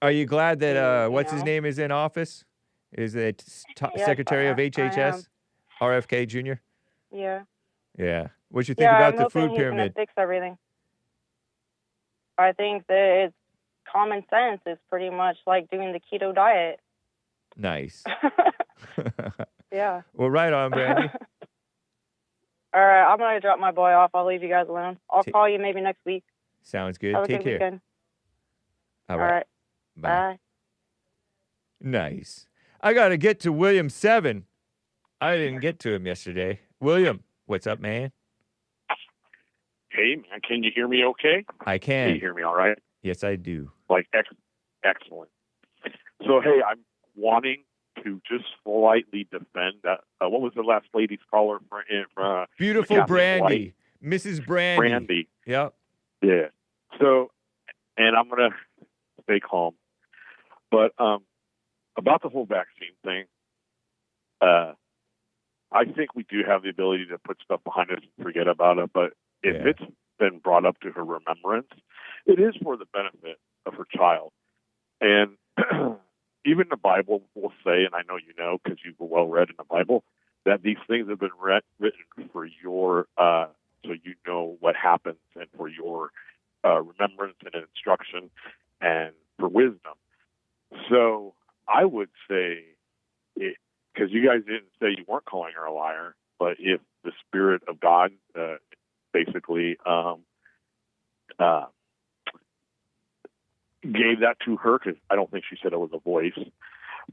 Are you glad that you what's his know. name is in office? Is it Yes, Secretary of I am. HHS, RFK Jr.? Yeah. Yeah. What you think Yeah, about I'm the hoping food he's gonna pyramid? fix everything. I think that it's common sense. It's pretty much like doing the keto diet. Nice. Yeah. Well, right on, Brandy. All right, I'm gonna drop my boy off. I'll leave you guys alone. I'll call you maybe next week. Sounds good. Have a Take good care. weekend. All right. Bye. Bye. Nice. I got to get to William 7. I didn't get to him yesterday. William, what's up, man? Hey, man, can you hear me okay? I Can can. you hear me all right? Yes, I do. Like, excellent. So, hey, I'm wanting to just slightly defend that. What was the last lady's caller? Beautiful Kathleen Brandy. Mrs. Brandy. Brandy. Yep. Yeah. So, and I'm going to stay calm. But about the whole vaccine thing, I think we do have the ability to put stuff behind us and forget about it. But if it's been brought up to her remembrance, it is for the benefit of her child. And even the Bible will say, and I know you know because you've well read in the Bible, that these things have been written for your, so you know what happens and for your remembrance and instruction and for wisdom. So I would say, because you guys didn't say you weren't calling her a liar, but if the Spirit of God basically gave that to her, because I don't think she said it was a voice,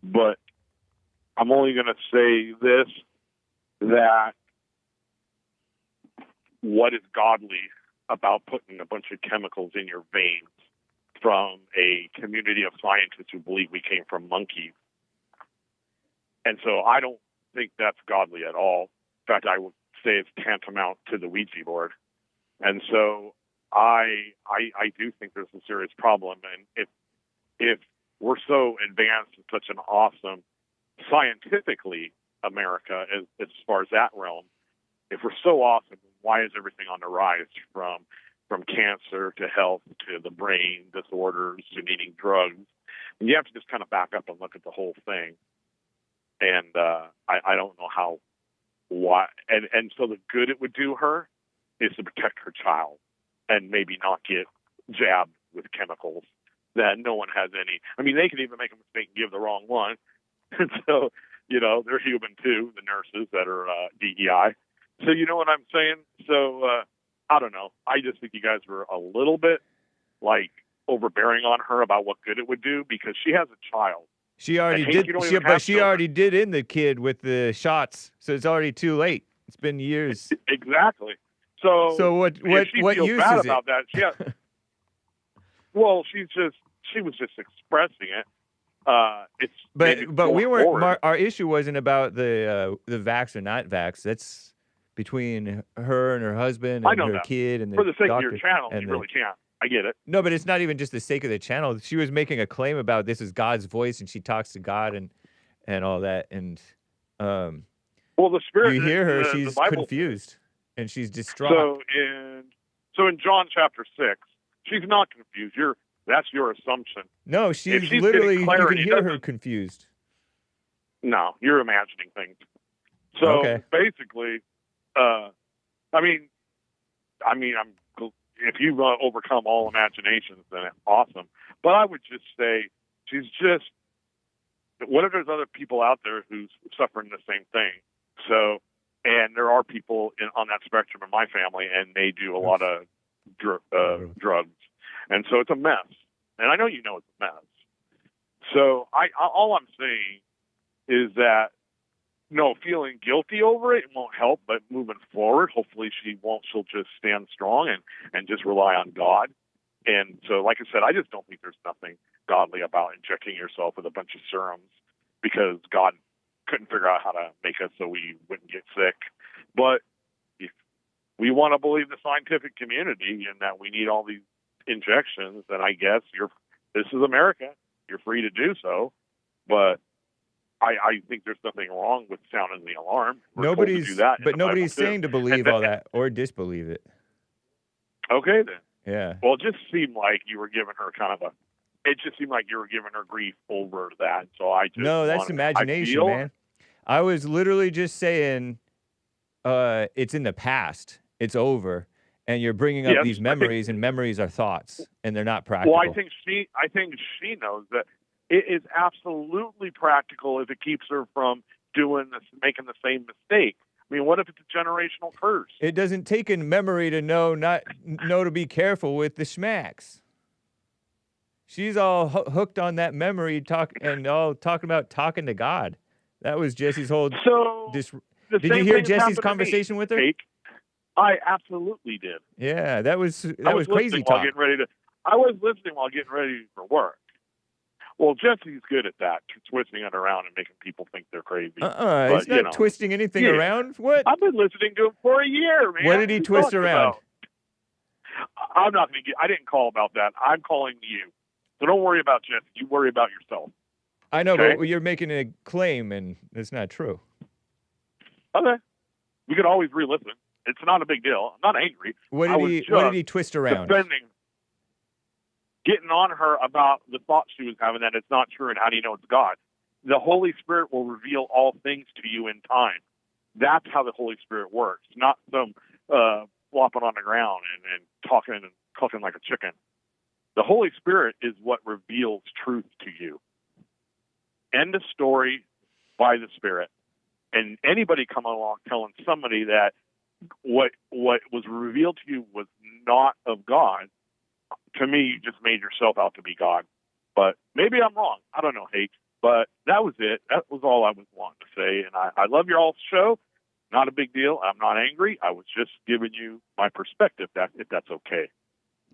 but I'm only going to say this, that what is godly about putting a bunch of chemicals in your veins from a community of scientists who believe we came from monkeys? And so I don't think that's godly at all. In fact, I would say it's tantamount to the Ouija board. And so I do think there's a serious problem. And if we're so advanced in such an awesome, scientifically, America, as far as that realm, if we're so awesome, why is everything on the rise from cancer to health to the brain disorders to needing drugs? And you have to just kind of back up and look at the whole thing. And I don't know why. And so the good it would do her is to protect her child and maybe not get jabbed with chemicals that no one has any. I mean, they can even make a mistake and give the wrong one. And so, they're human too, the nurses that are DEI. So you know what I'm saying? So I don't know. I just think you guys were a little bit overbearing on her about what good it would do because she has a child. She already did, she already did in the kid with the shots, so it's already too late. It's been years. Exactly. So what feels use bad is about it? that. Well, she was just expressing it. But we weren't. Our issue wasn't about the vax or not vax. That's between her and her husband and her kid and the for the sake doctor of your channel, and you really can't. I get it. No, but it's not even just the sake of the channel. She was making a claim about this is God's voice, and she talks to God and all that. And well, the Spirit. You hear her; she's confused and she's distraught. So in John chapter 6, she's not confused. That's your assumption. No, she's literally. You can hear her confused. No, you're imagining things. So basically, if you've overcome all imaginations, then it's awesome. But I would just say what if there's other people out there who's suffering the same thing? So, and there are people on that spectrum in my family, and they do a lot of drugs. And so it's a mess. And I know you know it's a mess. So all I'm saying is that, feeling guilty over it won't help, but moving forward, hopefully she'll just stand strong and just rely on God. And so, like I said, I just don't think there's nothing godly about injecting yourself with a bunch of serums because God couldn't figure out how to make us so we wouldn't get sick. But we want to believe the scientific community and that we need all these injections, then I guess this is America. You're free to do so. But I think there's nothing wrong with sounding the alarm. Nobody's, to do that but nobody's saying to believe all that or disbelieve it. Okay, then. Yeah. Well, it just seemed like you were giving her it just seemed like you were giving her grief over that. So I just No, that's imagination, man. I was literally just saying it's in the past. It's over. And you're bringing up these memories, and memories are thoughts, and they're not practical. Well, I think she knows that it is absolutely practical if it keeps her from making the same mistake. I mean, what if it's a generational curse? It doesn't take a memory to know to be careful with the schmacks. She's all hooked on that memory talking about talking to God. That was Jesse's whole. So did you hear Jesse's conversation with her? Hake. I absolutely did. Yeah, that was crazy talk. I was listening while getting ready for work. Well, Jesse's good at that, twisting it around and making people think they're crazy. He's not twisting anything around. What? I've been listening to him for a year, man. What did he twist around? I'm not going to I didn't call about that. I'm calling you. So don't worry about Jesse. You worry about yourself. I know, okay? But you're making a claim, and it's not true. Okay. We could always re-listen. It's not a big deal. I'm not angry. What did he twist around? Getting on her about the thought she was having that it's not true and how do you know it's God. The Holy Spirit will reveal all things to you in time. That's how the Holy Spirit works, not some flopping on the ground and talking and clucking like a chicken. The Holy Spirit is what reveals truth to you. End of story by the Spirit. And anybody come along telling somebody that what was revealed to you was not of God, to me, you just made yourself out to be God. But maybe I'm wrong. I don't know, Hake. But that was it. That was all I was wanting to say. And I love your all show. Not a big deal. I'm not angry. I was just giving you my perspective, if that's okay.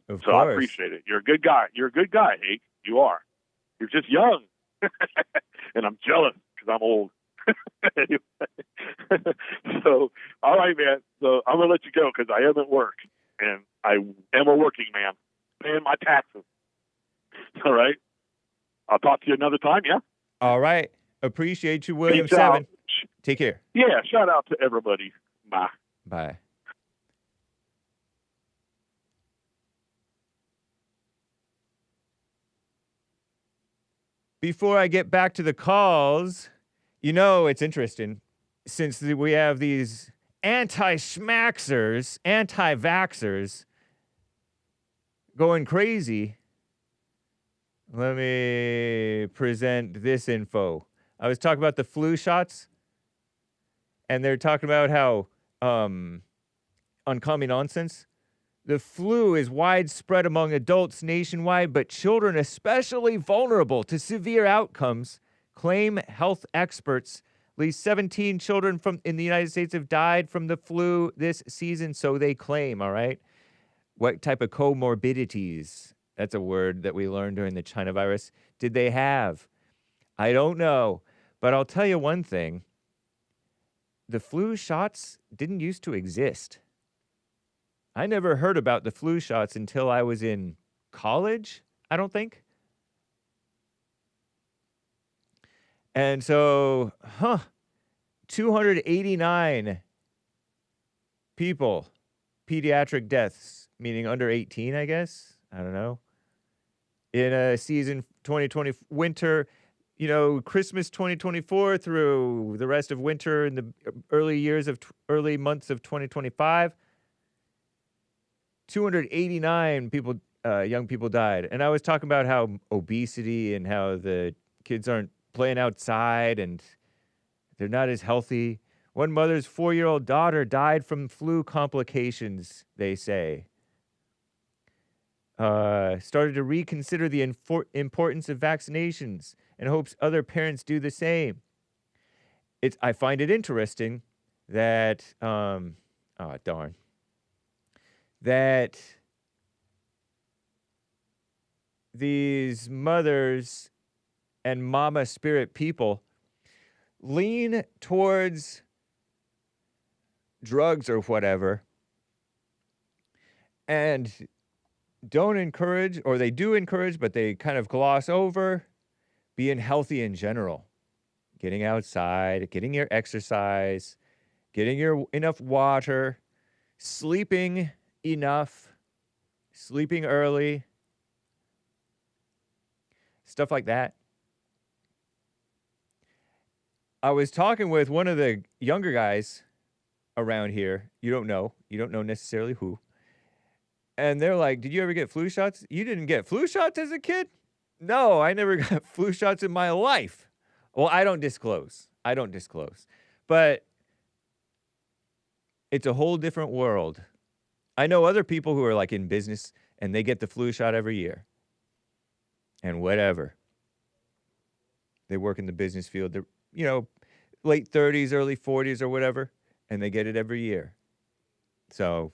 Of course. I appreciate it. You're a good guy. You're a good guy, Hake. You are. You're just young. And I'm jealous because I'm old. Anyway. So, all right, man. So I'm going to let you go because I am at work. And I am a working man, paying my taxes. All right. I'll talk to you another time, yeah? All right. Appreciate you, William 7. Take care. Yeah, shout out to everybody. Bye. Bye. Before I get back to the calls, it's interesting. Since we have these anti-schmaxers, anti-vaxxers going crazy, let me present this info. I was talking about the flu shots, and they're talking about how, uncommon nonsense, the flu is widespread among adults nationwide, but children especially vulnerable to severe outcomes, claim health experts. At least 17 children in the United States have died from the flu this season, so they claim, all right? What type of comorbidities, that's a word that we learned during the China virus, did they have? I don't know, but I'll tell you one thing. The flu shots didn't used to exist. I never heard about the flu shots until I was in college, I don't think. And so, 289 people, pediatric deaths, meaning under 18, I guess. I don't know. In a season 2020 winter, Christmas 2024 through the rest of winter in the early months of 2025. 289 people, young people died. And I was talking about how obesity and how the kids aren't playing outside and they're not as healthy. One mother's 4-year-old daughter died from flu complications, they say. Started to reconsider the importance of vaccinations and hopes other parents do the same. I find it interesting that, that these mothers and mama spirit people lean towards drugs or whatever and don't encourage, or they do encourage, but they kind of gloss over being healthy in general. Getting outside, getting your exercise, getting your enough water, sleeping enough, sleeping early, stuff like that. I was talking with one of the younger guys around here. You don't know necessarily who. And they're like, did you ever get flu shots? You didn't get flu shots as a kid? No, I never got flu shots in my life. Well, I don't disclose. But it's a whole different world. I know other people who are like in business and they get the flu shot every year. And whatever. They work in the business field. They're, late 30s, early 40s or whatever. And they get it every year. So,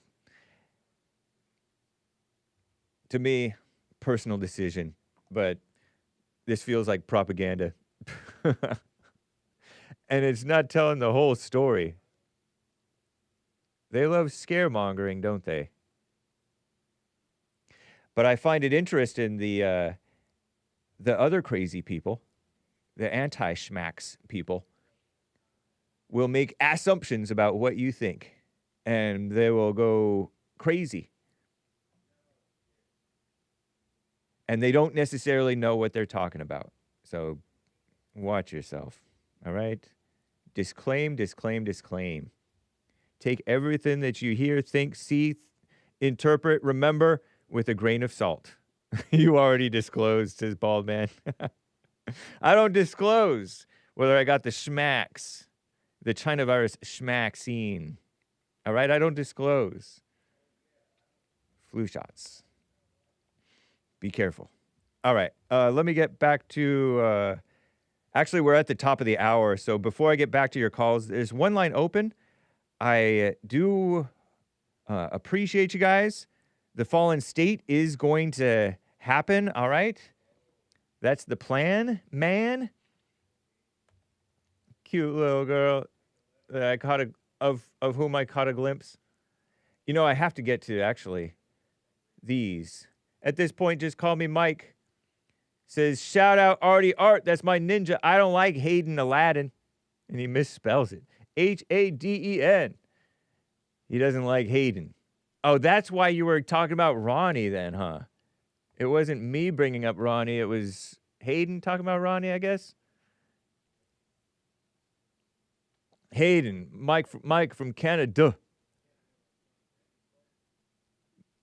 to me, personal decision. But this feels like propaganda. And it's not telling the whole story. They love scaremongering, don't they? But I find it interesting the other crazy people, the anti-schmacks people, will make assumptions about what you think. And they will go crazy. And they don't necessarily know what they're talking about. So watch yourself, all right? Disclaim. Take everything that you hear, think, see, interpret, remember, with a grain of salt. You already disclosed, says Bald Man. I don't disclose whether I got the schmacks, the China virus schmaxine. All right? I don't disclose. Flu shots. Be careful. All right. Let me get back to... actually, we're at the top of the hour. So before I get back to your calls, there's one line open. I do appreciate you guys. The Fallen State is going to happen. All right. That's the plan, man. Cute little girl that I caught of whom I caught a glimpse. I have to get to actually these. At this point, just call me Mike. Says, shout out Artie Art. That's my ninja. I don't like Haden Aladdin. And he misspells it. Haden. He doesn't like Haden. Oh, that's why you were talking about Ronnie then, huh? It wasn't me bringing up Ronnie. It was Haden talking about Ronnie, I guess. Haden. Mike from Canada.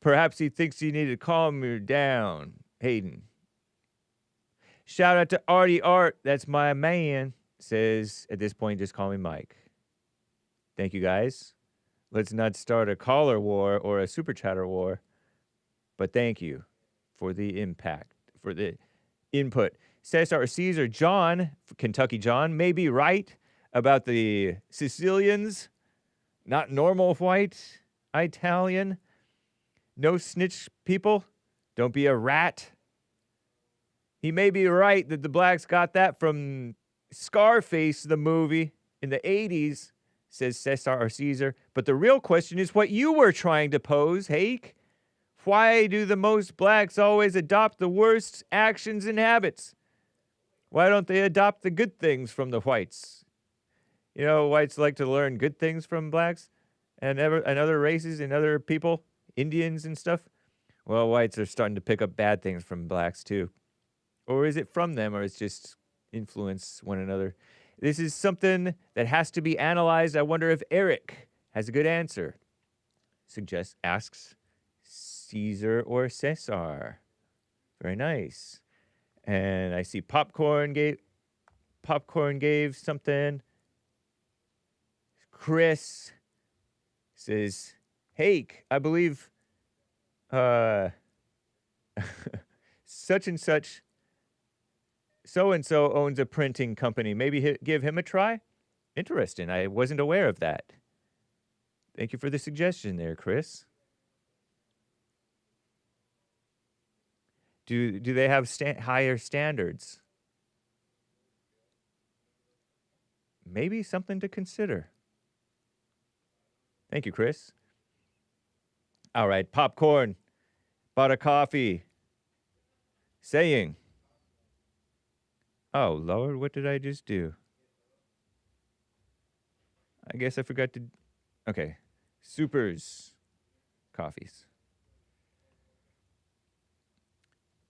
Perhaps he thinks you need to calm her down, Haden. Shout out to Artie Art. That's my man. Says, at this point, just call me Mike. Thank you, guys. Let's not start a caller war or a super chatter war. But thank you for the impact, for the input. Cesar or Cesar, John, Kentucky John, may be right about the Sicilians, not normal white, Italian. No snitch people. Don't be a rat. He may be right that the blacks got that from Scarface, the movie, in the 80s, says Cesar or Cesar. But the real question is what you were trying to pose, Hake. Why do the most blacks always adopt the worst actions and habits? Why don't they adopt the good things from the whites? Whites like to learn good things from blacks and other races and other people, Indians and stuff. Well, whites are starting to pick up bad things from blacks too. Or is it from them, or it's just influence one another? This is something that has to be analyzed. I wonder if Eric has a good answer. Asks Cesar or Cesar. Very nice. And I see Popcorn gave something. Chris says, Hake, I believe such and such, so-and-so owns a printing company. Maybe give him a try? Interesting. I wasn't aware of that. Thank you for the suggestion there, Chris. Do they have higher standards? Maybe something to consider. Thank you, Chris. All right, popcorn. Bought a coffee. Saying. Oh, Lord, what did I just do? I guess I forgot to... Okay. Supers. Coffees.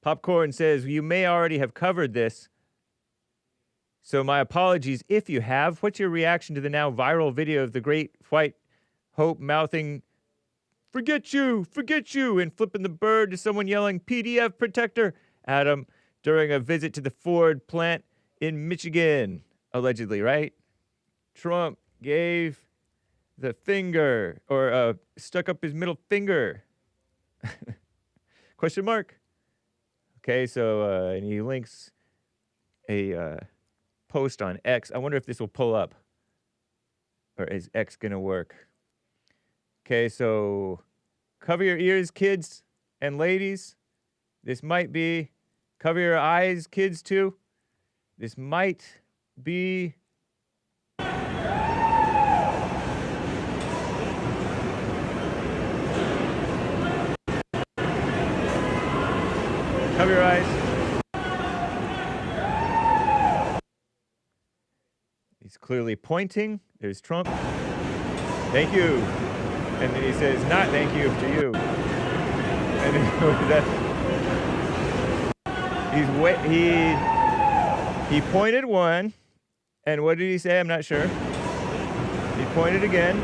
Popcorn says, you may already have covered this, so my apologies if you have. What's your reaction to the now viral video of the great white hope mouthing, forget you, and flipping the bird to someone yelling, PDF protector, at him during a visit to the Ford plant in Michigan, allegedly, right? Trump gave the finger, or stuck up his middle finger. Question mark. Okay, so, and he links a post on X. I wonder if this will pull up. Or is X gonna work? Okay, so cover your ears, kids and ladies. This might be, cover your eyes, kids, too. This might be... Cover your eyes. He's clearly pointing. There's Trump. Thank you. And then he says, not thank you to you. And then he pointed one. And what did he say? I'm not sure. He pointed again.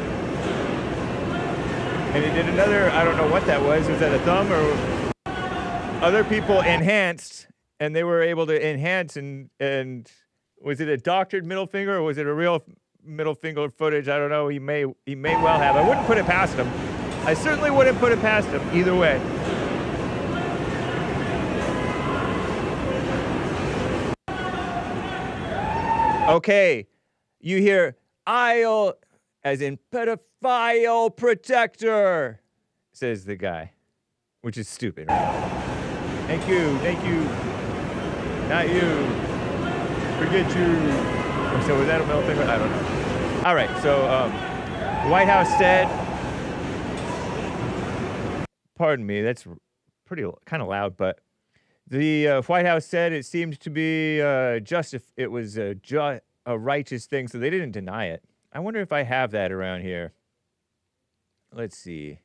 And he did another, I don't know what that was. Was that a thumb or... Other people enhanced, and they were able to enhance, and was it a doctored middle finger or was it a real middle finger footage? I don't know. He may well have. I wouldn't put it past him. I certainly wouldn't put it past him either way. Okay, you hear "I'll," as in pedophile protector, says the guy, which is stupid, right? Thank you. Not you. Forget you. So was that a middle finger? I don't know. All right, so White House said, pardon me, that's pretty kind of loud, but the White House said it seemed to be it was a righteous thing, so they didn't deny it. I wonder if I have that around here. Let's see.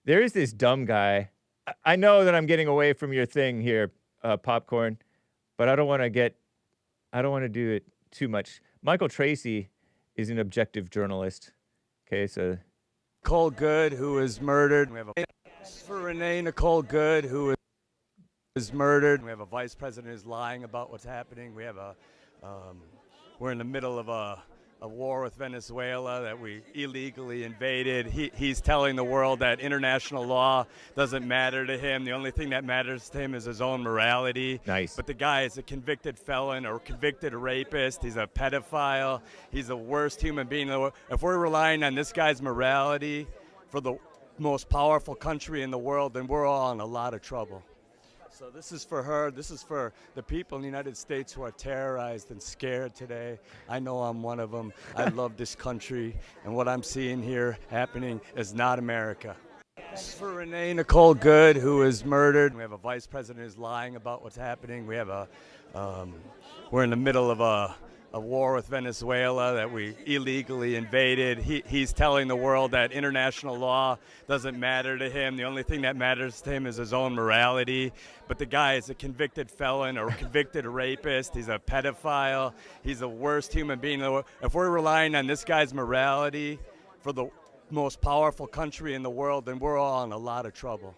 There is this dumb guy. I know that I'm getting away from your thing here, Popcorn, but I don't want to do it too much. Michael Tracy is an objective journalist. Okay, so. Nicole Good, who was murdered. We have a for Renee Nicole Good, who was murdered. We have a vice president who's lying about what's happening. We have we're in the middle of a war with Venezuela that we illegally invaded. He's telling the world that international law doesn't matter to him. The only thing that matters to him is his own morality. Nice. But the guy is a convicted felon or convicted rapist. He's a pedophile. He's the worst human being in the world. If we're relying on this guy's morality for the most powerful country in the world, then we're all in a lot of trouble. So this is for her. This is for the people in the United States who are terrorized and scared today. I know I'm one of them. I love this country, and what I'm seeing here happening is not America. This is for Renee Nicole Good, who was murdered. We have a vice president who's lying about what's happening. We have we're in the middle of a war with Venezuela that we illegally invaded. He's telling the world that international law doesn't matter to him. The only thing that matters to him is his own morality. But the guy is a convicted felon or convicted rapist. He's a pedophile. He's the worst human being in the world. If we're relying on this guy's morality for the most powerful country in the world, then we're all in a lot of trouble.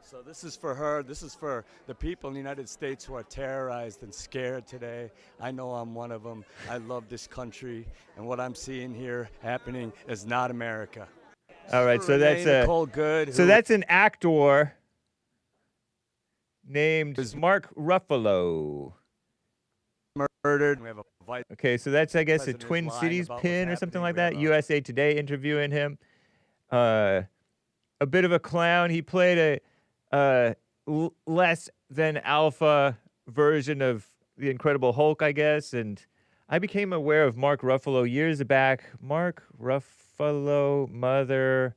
So this is for her. This is for the people in the United States who are terrorized and scared today. I know I'm one of them. I love this country, and what I'm seeing here happening is not America. All right, so that's Nicole Good. So that's an actor named Mark Ruffalo. Murdered. We have a vice. Okay, so that's, I guess, a Twin Cities pin or something like that. USA Today interviewing him. A bit of a clown. He played a less than alpha version of the Incredible Hulk, I guess. And I became aware of Mark Ruffalo years back. Mark Ruffalo. Ruffalo mother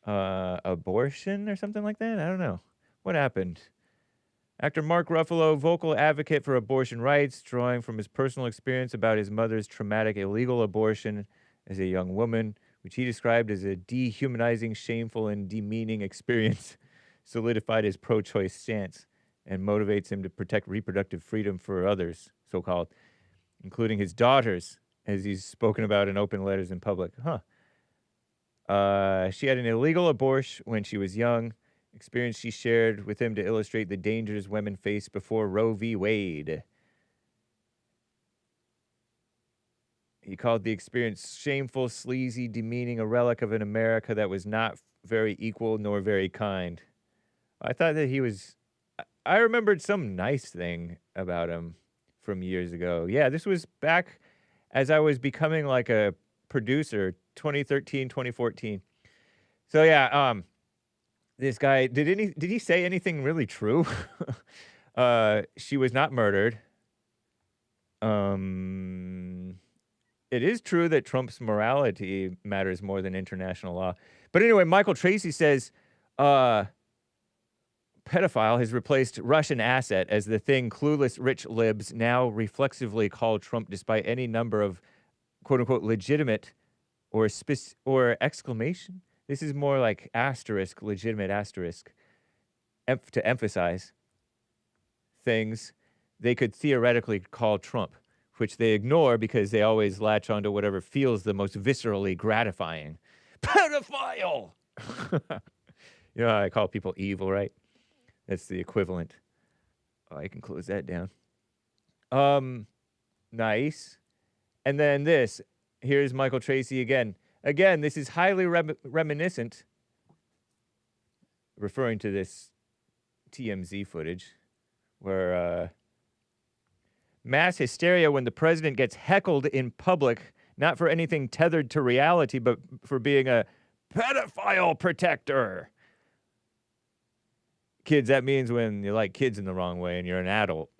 abortion or something like that? I don't know. What happened? Actor Mark Ruffalo, vocal advocate for abortion rights, drawing from his personal experience about his mother's traumatic illegal abortion as a young woman, which he described as a dehumanizing, shameful, and demeaning experience, solidified his pro-choice stance and motivates him to protect reproductive freedom for others, so-called, including his daughters, as he's spoken about in open letters in public. She had an illegal abortion when she was young, experience she shared with him to illustrate the dangers women faced before Roe v. Wade. He called the experience shameful, sleazy, demeaning, a relic of an America that was not very equal nor very kind. I thought that he was... I remembered some nice thing about him from years ago. Yeah, this was back as I was becoming like a producer, 2013, 2014. So yeah, this guy, did he say anything really true? She was not murdered. It is true that Trump's morality matters more than international law. But anyway, Michael Tracy says pedophile has replaced Russian asset as the thing clueless rich libs now reflexively call Trump, despite any number of quote-unquote legitimate or exclamation. This is more like asterisk, legitimate asterisk, to emphasize things they could theoretically call Trump, which they ignore because they always latch onto whatever feels the most viscerally gratifying. Pedophile! You know how I call people evil, right? That's the equivalent. Oh, I can close that down. Nice. And then this. Here's Michael Tracy again. Again, this is highly reminiscent, referring to this TMZ footage, where mass hysteria when the president gets heckled in public, not for anything tethered to reality, but for being a pedophile protector. Kids, that means when you like kids in the wrong way and you're an adult,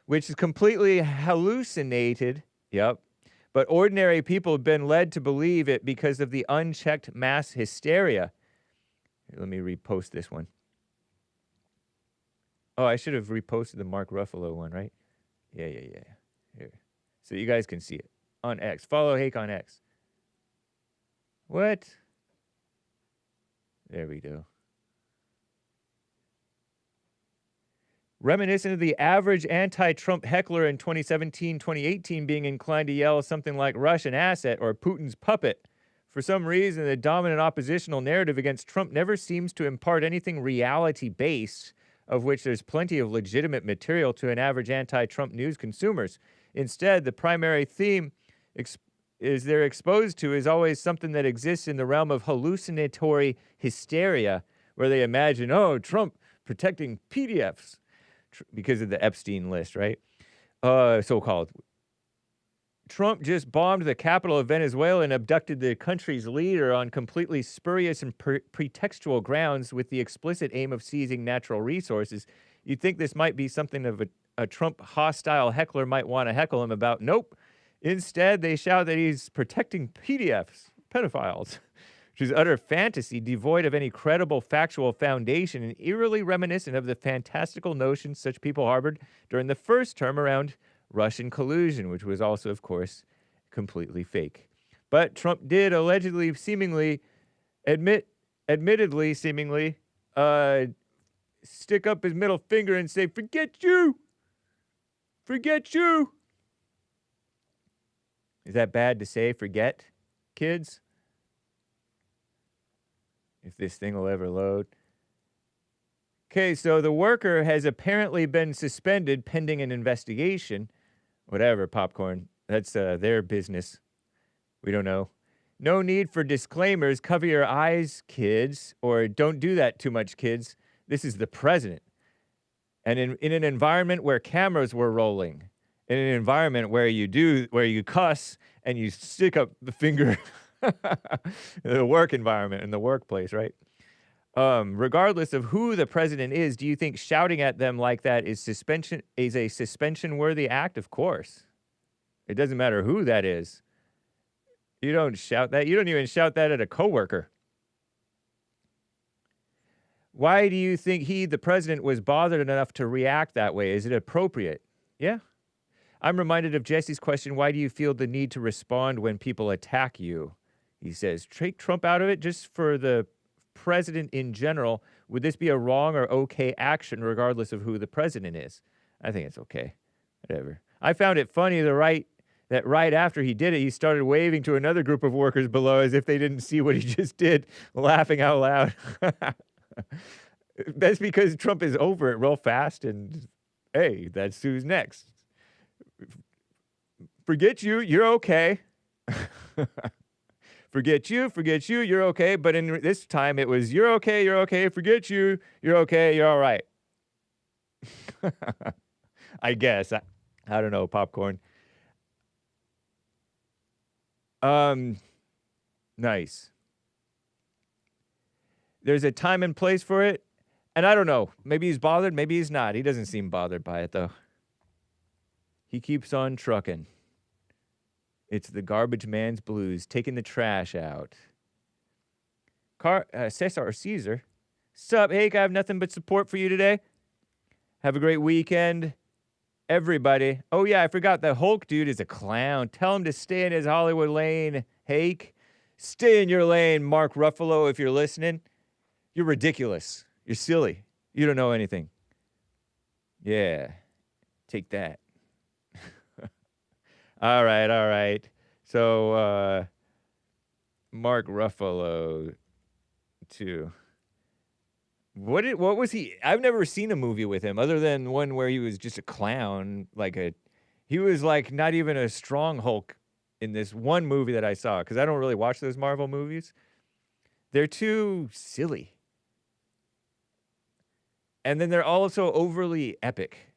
which is completely hallucinated. Yep. But ordinary people have been led to believe it because of the unchecked mass hysteria. Here, let me repost this one. Oh, I should have reposted the Mark Ruffalo one, right? Yeah. Here. So you guys can see it on X. Follow Hake on X. What? There we go. Reminiscent of the average anti-Trump heckler in 2017, 2018 being inclined to yell something like Russian asset or Putin's puppet. For some reason, the dominant oppositional narrative against Trump never seems to impart anything reality-based, of which there's plenty of legitimate material to an average anti-Trump news consumers. Instead, the primary theme they're exposed to is always something that exists in the realm of hallucinatory hysteria, where they imagine, oh, Trump protecting PDFs. Because of the Epstein list, right? So-called. Trump just bombed the capital of Venezuela and abducted the country's leader on completely spurious and pretextual grounds with the explicit aim of seizing natural resources. You'd think this might be something of a Trump hostile heckler might want to heckle him about. Nope. Instead, they shout that he's protecting PDFs, pedophiles, which is utter fantasy, devoid of any credible factual foundation and eerily reminiscent of the fantastical notions such people harbored during the first term around Russian collusion, which was also, of course, completely fake. But Trump did allegedly, admittedly, stick up his middle finger and say, forget you! Forget you! Is that bad to say, forget, kids? If this thing will ever load. Okay, so the worker has apparently been suspended pending an investigation. Whatever, popcorn. That's their business. We don't know. No need for disclaimers. Cover your eyes, kids. Or don't do that too much, kids. This is the president. And in an environment where cameras were rolling, in an environment where you cuss and you stick up the finger... the work environment in the workplace, right? Regardless of who the president is, do you think shouting at them like that is a suspension-worthy act? Of course. It doesn't matter who that is. You don't shout that. You don't even shout that at a coworker. Why do you think he, the president, was bothered enough to react that way? Is it appropriate? Yeah. I'm reminded of Jesse's question, why do you feel the need to respond when people attack you? He says, take Trump out of it just for the president in general. Would this be a wrong or okay action regardless of who the president is? I think it's okay. Whatever. I found it funny that right after he did it, he started waving to another group of workers below as if they didn't see what he just did, laughing out loud. That's because Trump is over it real fast, and hey, that's who's next. Forget you, you're okay. Forget you, you're okay. But in this time, it was you're okay, forget you, you're okay, you're all right. I guess. I don't know, popcorn. Nice. There's a time and place for it. And I don't know. Maybe he's bothered. Maybe he's not. He doesn't seem bothered by it, though. He keeps on trucking. It's the garbage man's blues, taking the trash out. Cesar or Cesar. Sup, Hake? I have nothing but support for you today. Have a great weekend, everybody. Oh, yeah, I forgot. The Hulk dude is a clown. Tell him to stay in his Hollywood lane, Hake. Stay in your lane, Mark Ruffalo, if you're listening. You're ridiculous. You're silly. You don't know anything. Yeah. Take that. All right. So, Mark Ruffalo, too. What was he? I've never seen a movie with him other than one where he was just a clown. He was like not even a strong Hulk in this one movie that I saw, because I don't really watch those Marvel movies. They're too silly. And then they're also overly epic.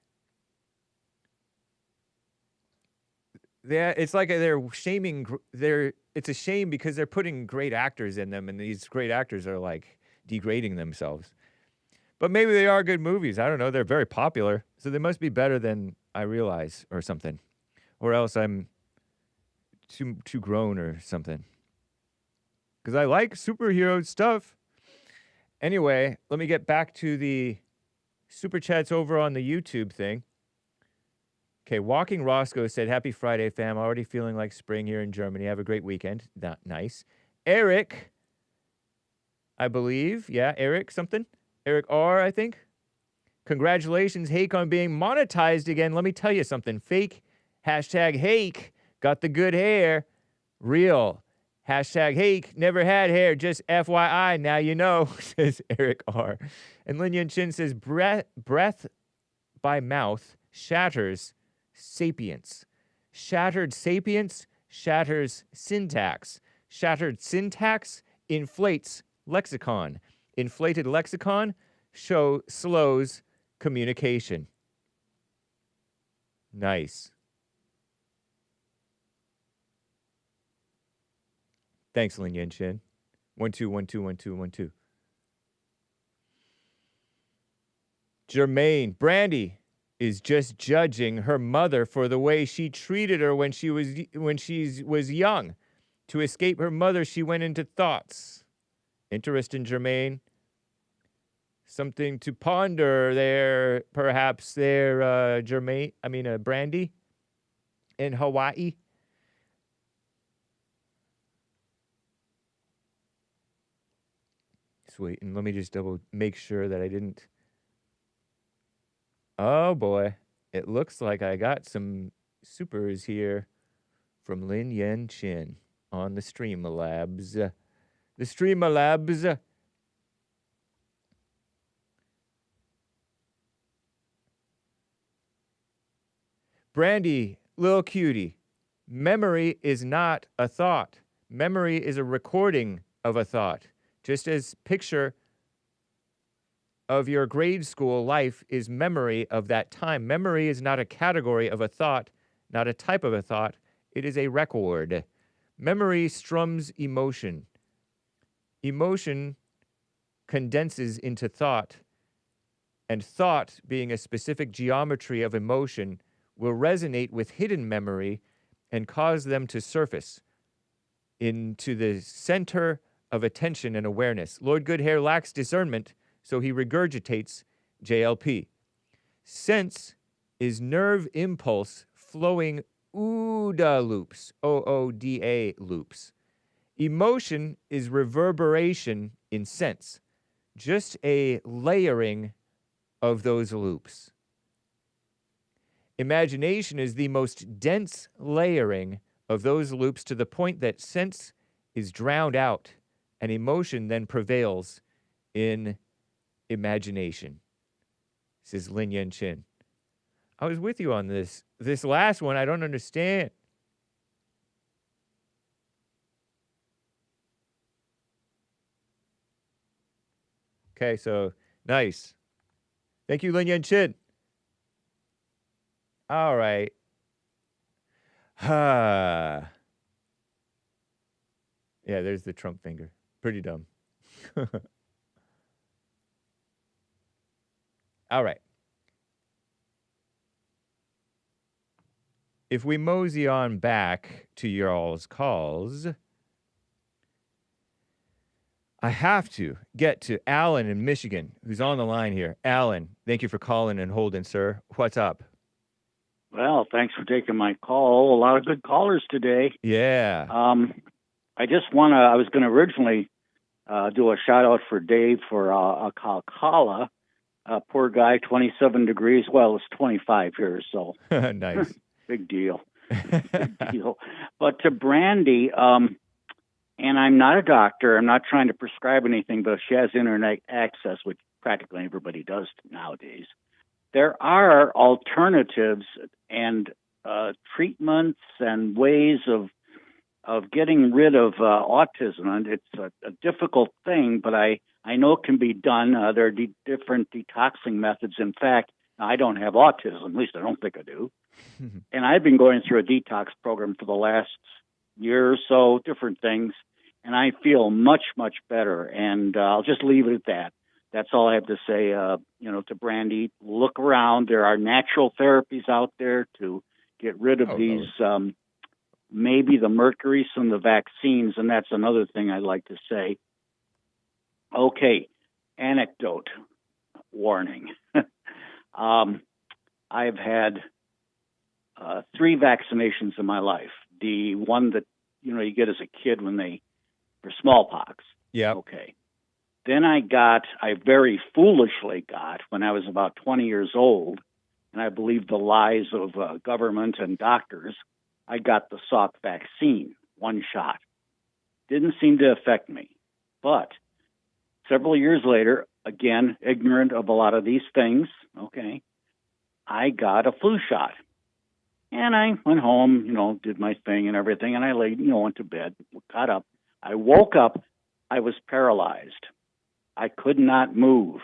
It's like they're shaming. It's a shame because they're putting great actors in them, and these great actors are like degrading themselves. But maybe they are good movies. I don't know. They're very popular, so they must be better than I realize, or something, or else I'm too grown or something. Because I like superhero stuff. Anyway, let me get back to the super chats over on the YouTube thing. Okay, Walking Roscoe said, happy Friday, fam. Already feeling like spring here in Germany. Have a great weekend. Nice. Eric, I believe. Yeah, Eric something. Eric R, I think. Congratulations, Hake, on being monetized again. Let me tell you something. Fake. Hashtag Hake. Got the good hair. Real. Hashtag Hake. Never had hair. Just FYI. Now you know, says Eric R. And Lin Yun Chin says, breath by mouth shatters sapience. Shattered sapience shatters syntax. Shattered syntax inflates lexicon. Inflated lexicon slows communication. Nice. Thanks, Lin Yen Chin. 1 2 1 2 1 2 1 2. Jermaine, BRANDI is just judging her mother for the way she treated her when she was young. To escape her mother, she went into thoughts. Interesting, Jermaine. Something to ponder there, perhaps there, BRANDI in Hawaii. Sweet, and let me just make sure that I didn't. Oh boy, it looks like I got some supers here from Lin Yen Chin on the Streamlabs. The Streamlabs. BRANDI, little cutie. Memory is not a thought. Memory is a recording of a thought. Just as picture of your grade school life is memory of that time. Memory is not a category of a thought, not a type of a thought. It is a record. Memory strums emotion. Emotion condenses into thought, and thought, being a specific geometry of emotion, will resonate with hidden memory and cause them to surface into the center of attention and awareness. Lord Goodhair lacks discernment, so he regurgitates JLP. Sense is nerve impulse flowing OODA loops, OODA loops. Emotion is reverberation in sense, just a layering of those loops. Imagination is the most dense layering of those loops to the point that sense is drowned out and emotion then prevails in imagination, says Lin Yan Chin. I was with you on this. This last one, I don't understand. Okay, so nice. Thank you, Lin Yan Chin. All right. Yeah, there's the Trump finger. Pretty dumb. All right. If we mosey on back to y'all's calls, I have to get to Alan in Michigan, who's on the line here. Alan, thank you for calling and holding, sir. What's up? Well, thanks for taking my call. A lot of good callers today. Yeah. I just want to, I was going to originally do a shout out for Dave for Ocala. Poor guy, 27 degrees. Well, it's 25 here, so. Nice. Big deal. Big deal. But to BRANDI, and I'm not a doctor. I'm not trying to prescribe anything, but if she has internet access, which practically everybody does nowadays, there are alternatives and treatments and ways of getting rid of autism. And it's a difficult thing, but I know it can be done. There are different detoxing methods. In fact, I don't have autism, at least I don't think I do. And I've been going through a detox program for the last year or so, different things, and I feel much, much better. And I'll just leave it at that. That's all I have to say, to BRANDI. Look around. There are natural therapies out there to get rid of these, maybe the mercury from the vaccines, and that's another thing I'd like to say. Okay, anecdote warning. I've had 3 vaccinations in my life. The one that, you get as a kid for smallpox. Yeah. Okay. Then I very foolishly got, when I was about 20 years old, and I believed the lies of government and doctors, I got the Salk vaccine, 1 shot. Didn't seem to affect me. But several years later, again, ignorant of a lot of these things, okay, I got a flu shot. And I went home, did my thing and everything, and I laid, went to bed, got up. I woke up, I was paralyzed. I could not move.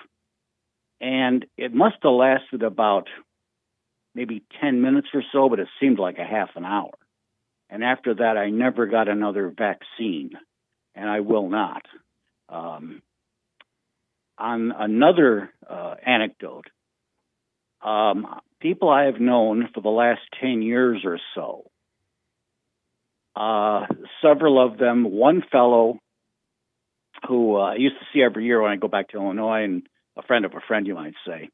And it must have lasted about maybe 10 minutes or so, but it seemed like a half an hour. And after that, I never got another vaccine, and I will not. On another anecdote, people I have known for the last 10 years or so, several of them, one fellow who I used to see every year when I go back to Illinois, and a friend of a friend, you might say,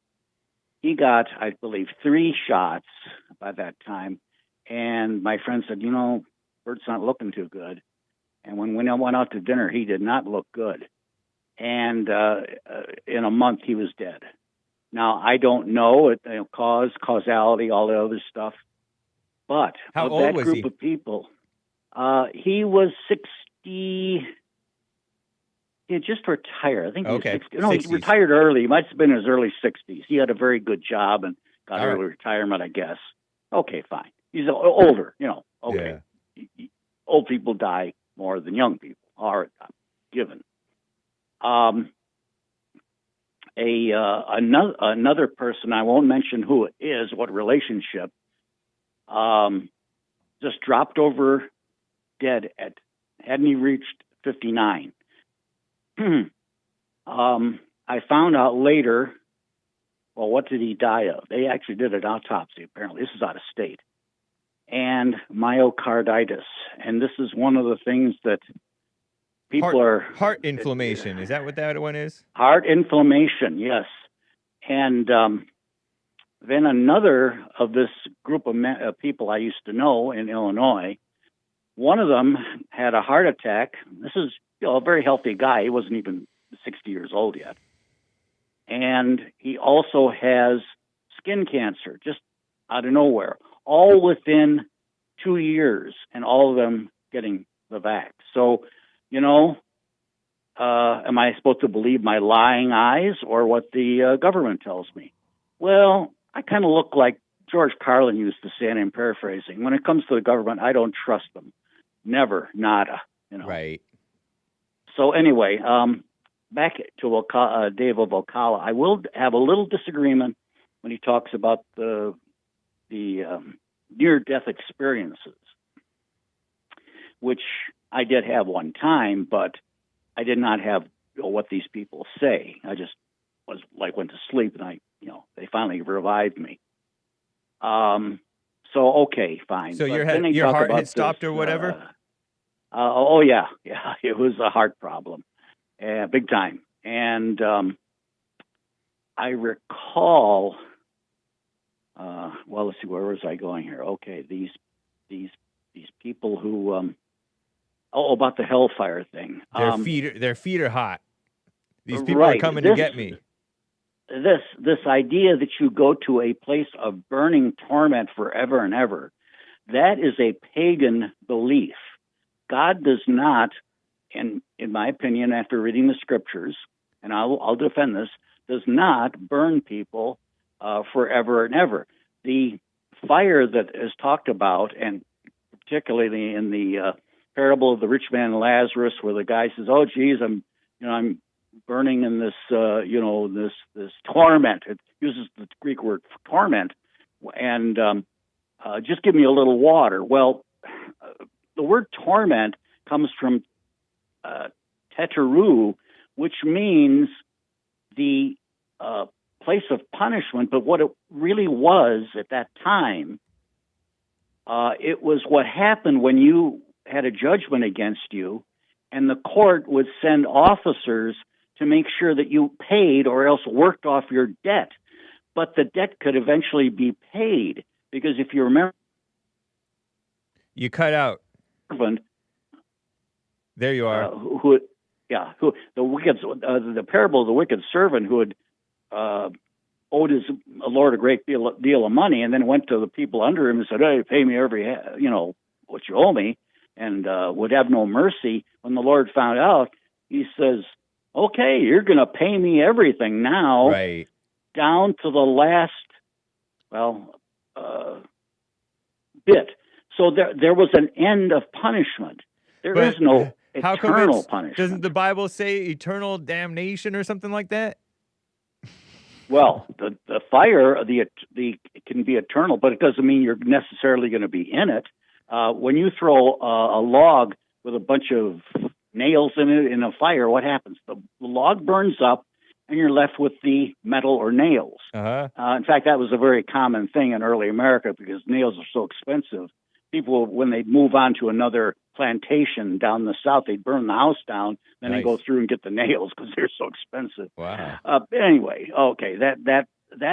he got, I believe, 3 shots by that time. And my friend said, Bert's not looking too good. And when we went out to dinner, he did not look good. And in a month, he was dead. Now, I don't know causality, all the other stuff. But how of old that was group he? of people, he was 60. He had just retired. I think he was 60. No, 60s. he retired early. He might have been in his early 60s. He had a very good job and got All early retirement, I guess. Okay, fine. He's older, Okay. Yeah. Old people die more than young people are given. Another person, I won't mention who it is, what relationship, just dropped over dead hadn't he reached 59. I found out later, well, what did he die of? They actually did an autopsy, apparently. This is out of state. and myocarditis. And this is one of the things that people heart inflammation. Is that what that one is? Heart inflammation, yes. And then another of this group of people I used to know in Illinois, one of them had a heart attack. This is a very healthy guy. He wasn't even 60 years old yet. And he also has skin cancer, just out of nowhere, all within 2 years, and all of them getting the vax. So, am I supposed to believe my lying eyes or what the government tells me? Well, I kind of look like George Carlin used to say, and I'm paraphrasing. When it comes to the government, I don't trust them. Never, nada. Right. So anyway, back to Dave of Ocala. I will have a little disagreement when he talks about the near-death experiences, which I did have one time, but I did not have what these people say. I just went to sleep, and they finally revived me. So okay, fine. So your heart had stopped or whatever? Oh yeah, it was a heart problem, big time. And I recall. Well, let's see, where was I going here? Okay, these people who. About the hellfire thing. Their feet are hot. These people are coming to get me. This idea that you go to a place of burning torment forever and ever, that is a pagan belief. God does not, in my opinion, after reading the scriptures, and I'll defend this, does not burn people forever and ever. The fire that is talked about, and particularly in the parable of the rich man and Lazarus, where the guy says, "Oh, geez, I'm burning in this, this torment." It uses the Greek word for torment, and just give me a little water. Well, the word torment comes from teteru, which means the place of punishment. But what it really was at that time, it was what happened when you had a judgment against you, and the court would send officers to make sure that you paid or else worked off your debt. But the debt could eventually be paid, because if you remember... You cut out. There you are. The parable of the wicked servant who had owed his Lord a great deal of money, and then went to the people under him and said, "Hey, pay me what you owe me," and would have no mercy. When the Lord found out, he says, "Okay, you're going to pay me everything now, right, down to the last, bit." So there was an end of punishment. There is no eternal punishment. Doesn't the Bible say eternal damnation or something like that? Well, the fire, it can be eternal, but it doesn't mean you're necessarily going to be in it. When you throw a log with a bunch of nails in it in a fire, what happens? The log burns up, and you're left with the metal or nails. Uh-huh. In fact, that was a very common thing in early America, because nails are so expensive. People, when they move on to another plantation down the south, they burn the house down, then they go through and get the nails because they're so expensive. Wow. Anyway, okay, that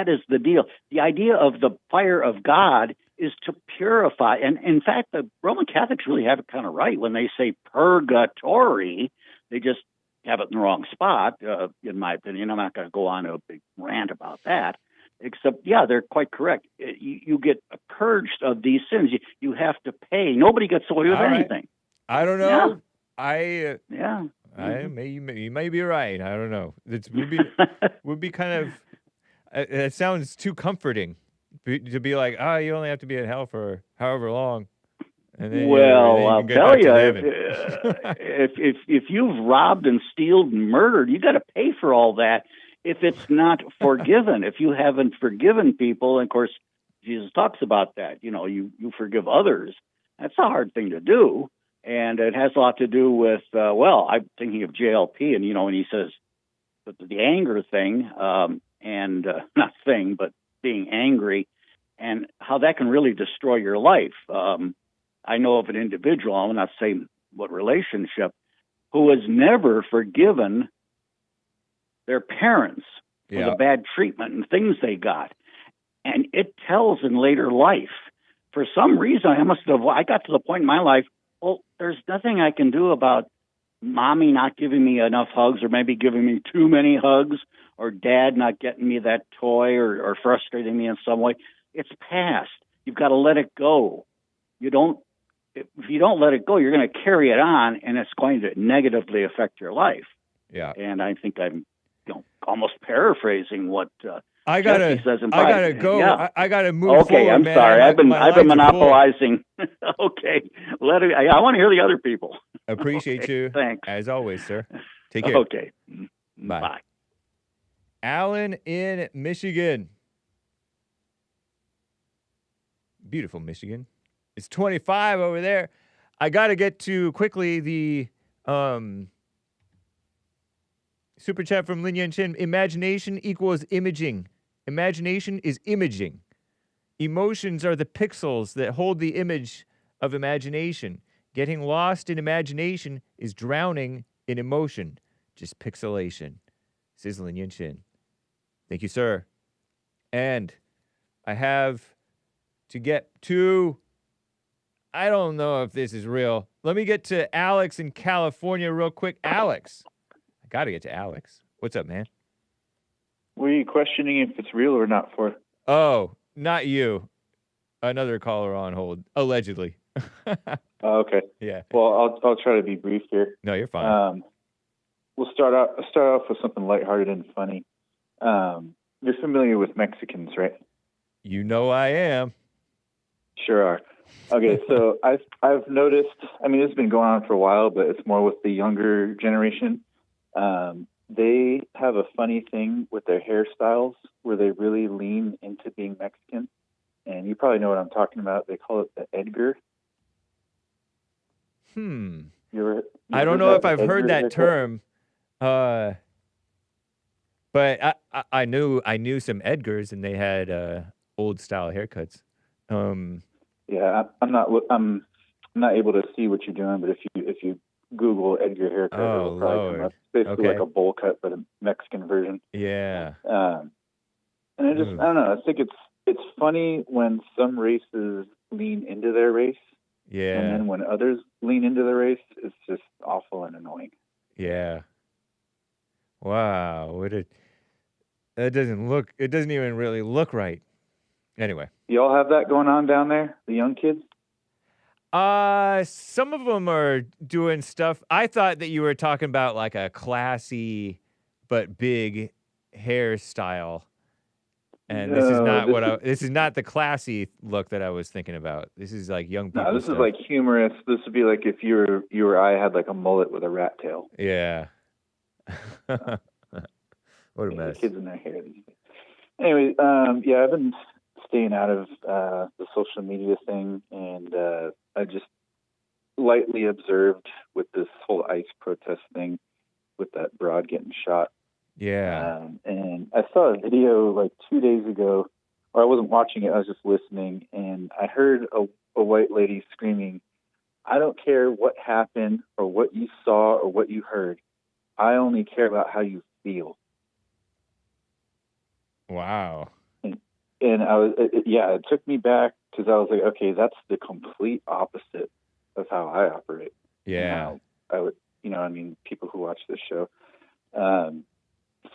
is the deal. The idea of the fire of God is to purify. And in fact, the Roman Catholics really have it kind of right when they say purgatory. They just have it in the wrong spot, in my opinion. I'm not going to go on a big rant about that. Except, they're quite correct. You get purged of these sins. You have to pay. Nobody gets away with anything. I don't know. Yeah. You may be right. I don't know. It would be kind of. It sounds too comforting to be like, you only have to be in hell for however long. And then I'll tell you, if you've robbed and stealed and murdered, you got to pay for all that. If it's not forgiven, if you haven't forgiven people, and of course, Jesus talks about that, you forgive others. That's a hard thing to do. And it has a lot to do with, I'm thinking of JLP, and, when he says the anger thing, but being angry. and how that can really destroy your life. I know of an individual, I'm not saying what relationship, who has never forgiven their parents for the bad treatment and things they got. And it tells in later life. For some reason, I got to the point in my life, well, there's nothing I can do about mommy not giving me enough hugs, or maybe giving me too many hugs, or dad not getting me that toy, or frustrating me in some way. It's past. You've got to let it go. If you don't let it go, you're going to carry it on, and it's going to negatively affect your life. Yeah. And I think I'm almost paraphrasing what I Jesse says in gotta private. go. Yeah. I gotta move. Okay, forward, I'm man. sorry. I've been monopolizing. Okay, I want to hear the other people. Appreciate you. Thanks. As always, sir. Take care. Okay. Bye. Alan in Michigan. Beautiful Michigan. It's 25 over there. I got to get to quickly the super chat from Lin Yan Chin. Imagination equals imaging. Imagination is imaging. Emotions are the pixels that hold the image of imagination. Getting lost in imagination is drowning in emotion. Just pixelation. Says Lin Yan Chin. Thank you, sir. And I have to get to, I don't know if this is real. Let me get to Alex in California real quick. Alex. I got to get to Alex. What's up, man? Were you questioning if it's real or not for? Oh, not you. Another caller on hold, allegedly. Oh, okay. Yeah. Well, I'll try to be brief here. No, you're fine. We'll start off with something lighthearted and funny. You're familiar with Mexicans, right? You know I am. Sure are. Okay, so I've noticed. I mean, it's been going on for a while, but it's more with the younger generation. They have a funny thing with their hairstyles where they really lean into being Mexican. And you probably know what I'm talking about. They call it the Edgar. I don't know if I've heard that term. But I knew some Edgars, and they had old style haircuts. Yeah, I'm not able to see what you're doing, but if you Google Edgar haircut, it'll probably come up. It's basically like a bowl cut, but a Mexican version. Yeah. And I don't know. I think it's funny when some races lean into their race. Yeah. And then when others lean into the race, it's just awful and annoying. Yeah. Wow. It doesn't even really look right. Anyway. You all have that going on down there, the young kids? Some of them are doing stuff. I thought that you were talking about like a classy but big hairstyle. And this is not the classy look that I was thinking about. This is like young people. No, this stuff. is like humorous. This would be like if you or I had like a mullet with a rat tail. Yeah. What a mess. The kids in their hair. Anyway, I've been staying out of the social media thing, and I just lightly observed with this whole ICE protest thing with that broad getting shot. Yeah. And I saw a video like 2 days ago, or I wasn't watching it, I was just listening, and I heard a white lady screaming, "I don't care what happened or what you saw or what you heard. I only care about how you feel." Wow. And it took me back because I was like, okay, that's the complete opposite of how I operate. Yeah. I would, people who watch this show.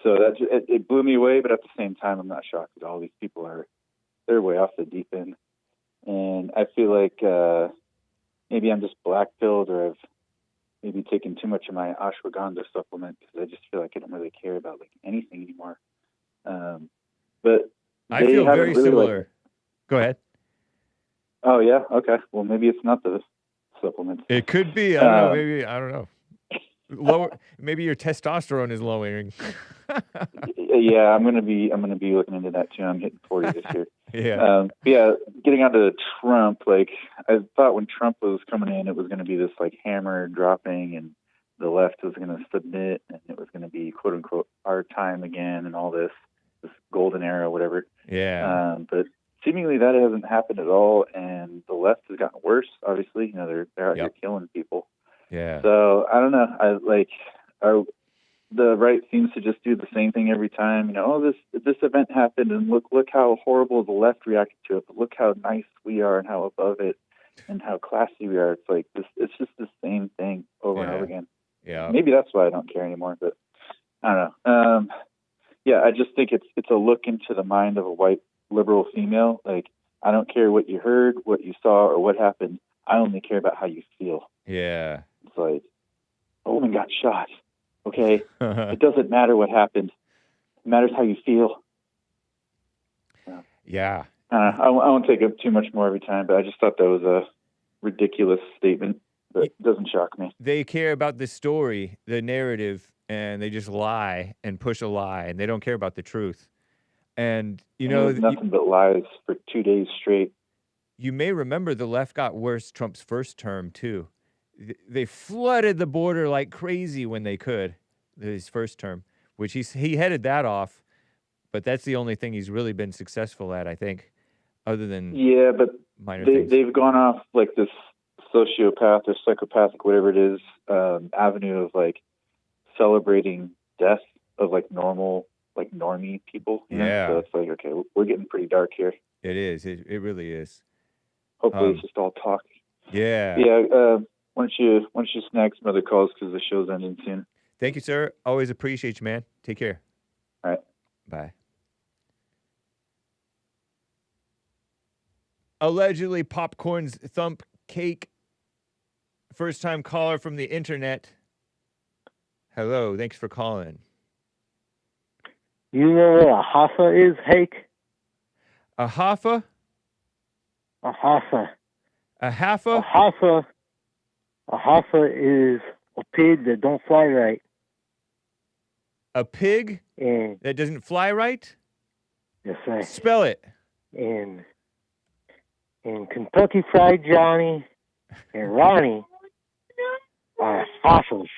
So it blew me away, but at the same time, I'm not shocked that all these people they're way off the deep end. And I feel like maybe I'm just black-pilled, or I've maybe taken too much of my ashwagandha supplement, because I just feel like I don't really care about like anything anymore. But I feel very really similar. Go ahead. Oh yeah, okay. Well, maybe it's not the supplements. It could be. I don't know. Maybe I don't know. Lower. Maybe your testosterone is lowering. Yeah, I'm gonna be looking into that too. I'm hitting 40 this year. Yeah. Getting on to Trump, like I thought when Trump was coming in, it was going to be this like hammer dropping, and the left was going to submit, and it was going to be quote unquote our time again, and all this golden era, whatever. Yeah. But seemingly that hasn't happened at all, and the left has gotten worse. Obviously, they're out here killing people. Yeah. So I don't know. The right seems to just do the same thing every time. This event happened, and look how horrible the left reacted to it. But look how nice we are, and how above it, and how classy we are. It's like this. It's just the same thing over and over again. Yeah. Maybe that's why I don't care anymore. But I don't know. Yeah, I just think it's a look into the mind of a white liberal female. Like, I don't care what you heard, what you saw, or what happened. I only care about how you feel. Yeah. It's like, a woman got shot. Okay, it doesn't matter what happened. It matters how you feel. Yeah. I won't take up too much more every time, but I just thought that was a ridiculous statement. But it doesn't shock me. They care about the story, the narrative, and they just lie and push a lie, and they don't care about the truth. And, nothing but lies for 2 days straight. You may remember the left got worse Trump's first term, too. They flooded the border like crazy when they could, his first term, which he headed that off, but that's the only thing he's really been successful at, I think, other than but minor things. They've gone off like this sociopath or psychopathic, whatever it is, avenue of like celebrating death of like normie people. So it's like, okay, we're getting pretty dark here. It is. It really is. Hopefully it's just all talk. Yeah. Yeah. Why don't you snag some other calls because the show's ending soon. Thank you, sir. Always appreciate you, man. Take care. All right. Bye. Allegedly popcorn's thump cake. First time caller from the internet. Hello. Thanks for calling. You know what a Hafa is, Hake? A Hafa? A Hafa. A Hafa? A Hafa. A Hafa is a pig that don't fly right. A pig and that doesn't fly right? Yes, sir. Spell it. And Kentucky Fried Johnny and Ronnie are Hafas.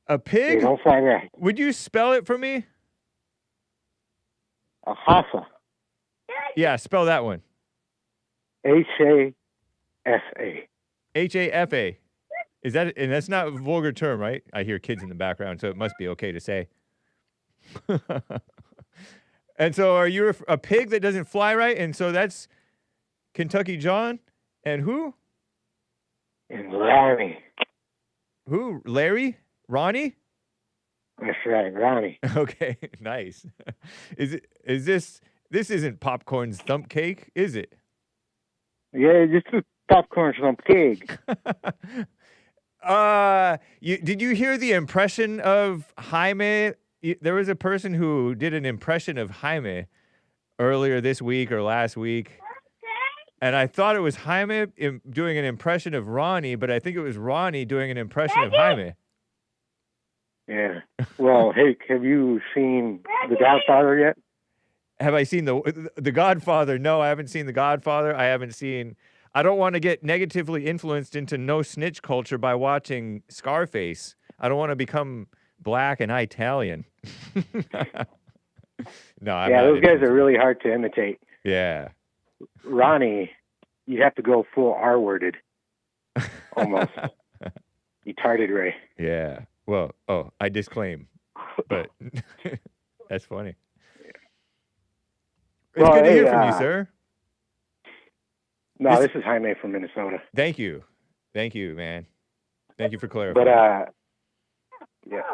A pig? They don't fly right. Would you spell it for me? A Hafa. Yeah, spell that one. Hafa. Hafa. Is that, and that's not a vulgar term, right? I hear kids in the background, so it must be okay to say. And so are you a pig that doesn't fly right? And so that's Kentucky John and who? And Ronnie. Who? Larry? Ronnie? That's right, Ronnie. Okay, nice. This isn't popcorn's thump cake, is it? Yeah, this is popcorn from pig. Did you hear the impression of Jaime? There was a person who did an impression of Jaime earlier this week or last week. And I thought it was Jaime doing an impression of Ronnie, but I think it was Ronnie doing an impression of Jaime. Yeah. Well, Hake, have you seen The Godfather yet? Have I seen the Godfather? No, I haven't seen The Godfather. I don't want to get negatively influenced into no snitch culture by watching Scarface. I don't want to become black and Italian. No, I'm not those guys are really hard to imitate. Yeah. Ronnie, you have to go full R-worded. Almost. Retarded Ray. Yeah. Well, I disclaim. But that's funny. It's good to hear from you, sir. No, this is Jaime from Minnesota. Thank you. Thank you, man. Thank you for clarifying. But,